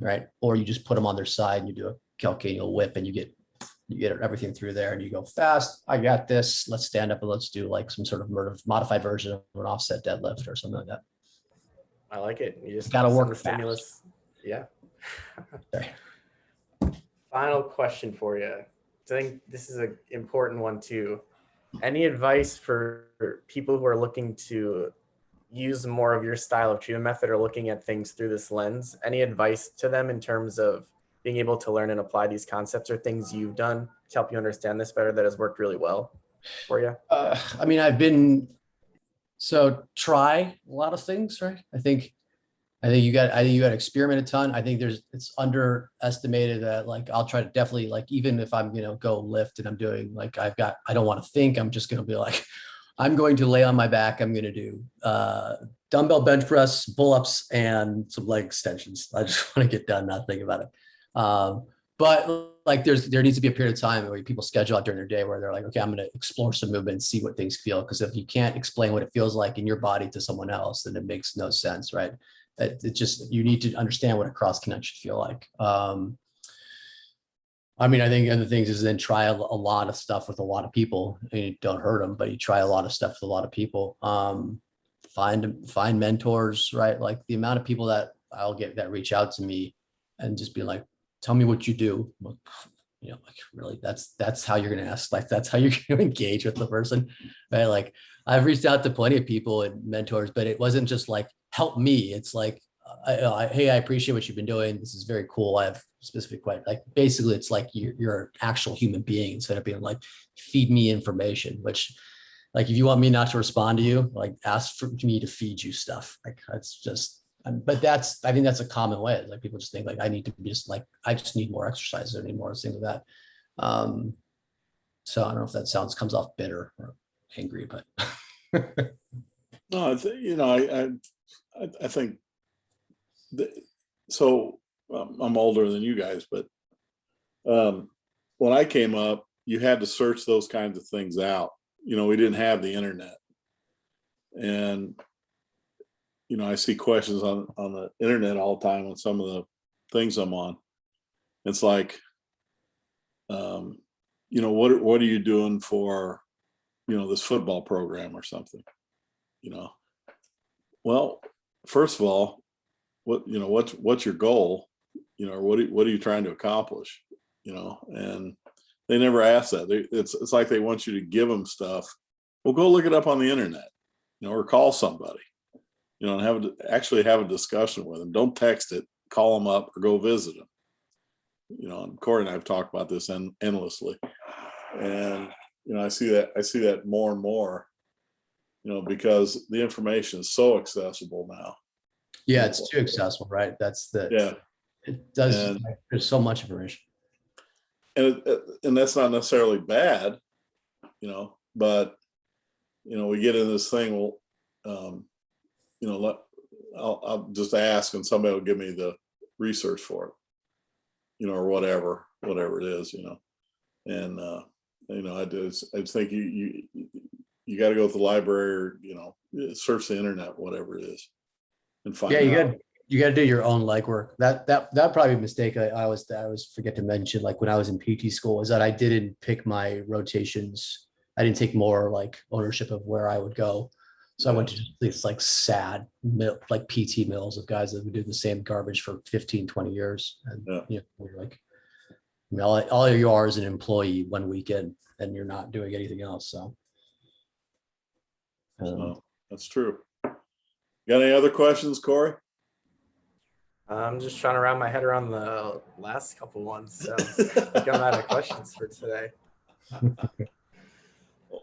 Right. Or you just put them on their side and you do a calcaneal whip and you get everything through there and you go fast. I got this. Let's stand up and let's do like some sort of modified version of an offset deadlift or something like that. I like it. You just got to work the stimulus. fast. Yeah. Final question for you. I think this is an important one too. Any advice for people who are looking to use more of your style of treatment method or looking at things through this lens? Any advice to them in terms of being able to learn and apply these concepts or things you've done to help you understand this better that has worked really well for you? Try a lot of things, right? I think you got to experiment a ton. I think it's underestimated that like, I'll try to definitely like, even if I'm, go lift and I'm doing like, I don't want to think, I'm just going to be like, I'm going to lay on my back. I'm going to do dumbbell bench press, pull-ups, and some leg extensions. I just want to get done, not think about it. But like there needs to be a period of time where people schedule out during their day where they're like, okay, I'm going to explore some movement and see what things feel. Because if you can't explain what it feels like in your body to someone else, then it makes no sense, right? You need to understand what a cross connection feel like. I think other things is then try a lot of stuff with a lot of people. You don't hurt them, but you try a lot of stuff with a lot of people. Find mentors, right? Like the amount of people that I'll get that reach out to me and just be like, tell me what you do. Like really, that's how you're going to ask. Like, that's how you're going to engage with the person, right? Like I've reached out to plenty of people and mentors, but it wasn't just like, help me. It's like, hey, I appreciate what you've been doing. This is very cool. I have specific question. Like basically it's like you're an actual human being instead of being like, feed me information, which like, if you want me not to respond to you, like ask for me to feed you stuff. Like that's just, but I think that's a common way. It's like people just think like, I need to be just like, I just need more exercise. I need more things like that. So I don't know if that comes off bitter or angry, but. No, I think so. I'm older than you guys, but when I came up, you had to search those kinds of things out. We didn't have the internet, and I see questions on the internet all the time on some of the things I'm on. It's like, what are you doing for, this football program or something? Well, first of all, what's your goal? Or what are you trying to accomplish? And they never ask that. It's like they want you to give them stuff. Well, go look it up on the internet, or call somebody, and actually have a discussion with them. Don't text it, call them up or go visit them. And Corey and I have talked about this endlessly. And, I see that more and more, because the information is so accessible now. Yeah, it's too accessible, right? It does. There's so much information, and that's not necessarily bad, but we get in this thing. Well, I'll just ask, and somebody will give me the research for it, or whatever it is, and I just think you got to go to the library or search the internet, whatever it is, and find out. You got to do your own legwork. That probably be a mistake I always forget to mention. Like when I was in PT school, is that I didn't pick my rotations. I didn't take more like ownership of where I would go. So I went to these like sad like PT mills of guys that would do the same garbage for 15, 20 years. And we're like, all you are is an employee one weekend and you're not doing anything else. So that's true. Got any other questions, Corey? I'm just trying to wrap my head around the last couple ones. So I'm out of questions for today.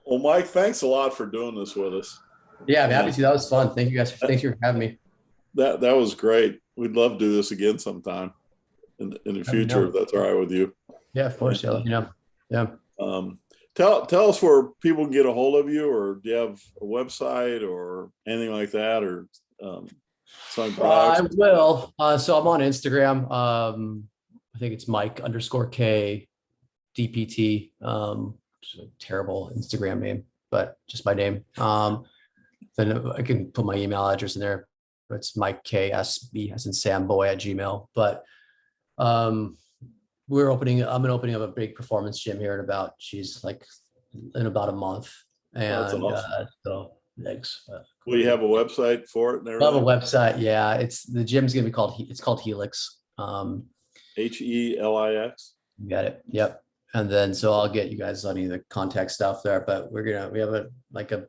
Well, Mike, thanks a lot for doing this with us. Yeah, I'm happy to. That was fun. Thank you guys. Thanks for having me. that was great. We'd love to do this again sometime in the future, if that's all right with you. Yeah, of course. Yeah, yeah. Tell us where people can get a hold of you, or do you have a website or anything like that, or some blogs? I will. So I'm on Instagram. I think it's Mike_K DPT. Which is a terrible Instagram name, but just my name. Then I can put my email address in there. It's Mike KSB as in Samboy @gmail. But I'm opening up a big performance gym here in about a month. And awesome. so thanks. Will you have a website for it and everything? I have a website. Yeah, the gym's gonna be called Helix. HELIX. You got it. Yep. And then so I'll get you guys on the contact stuff there. But we have a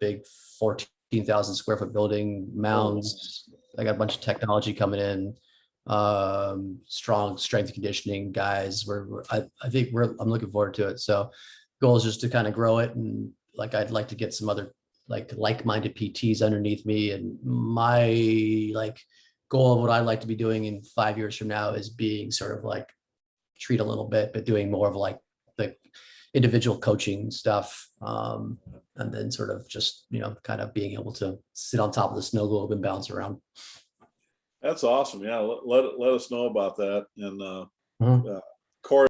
big 14,000 square foot building, mounds. I got a bunch of technology coming in. Strong strength and conditioning guys. I'm looking forward to it. So goal is just to kind of grow it, and I'd like to get some other like-minded PTs underneath me, and my goal of what I'd like to be doing in 5 years from now is being sort of treat a little bit, but doing more of the individual coaching stuff, and then sort of just kind of being able to sit on top of the snow globe and bounce around. That's awesome. Yeah, let us know about that, and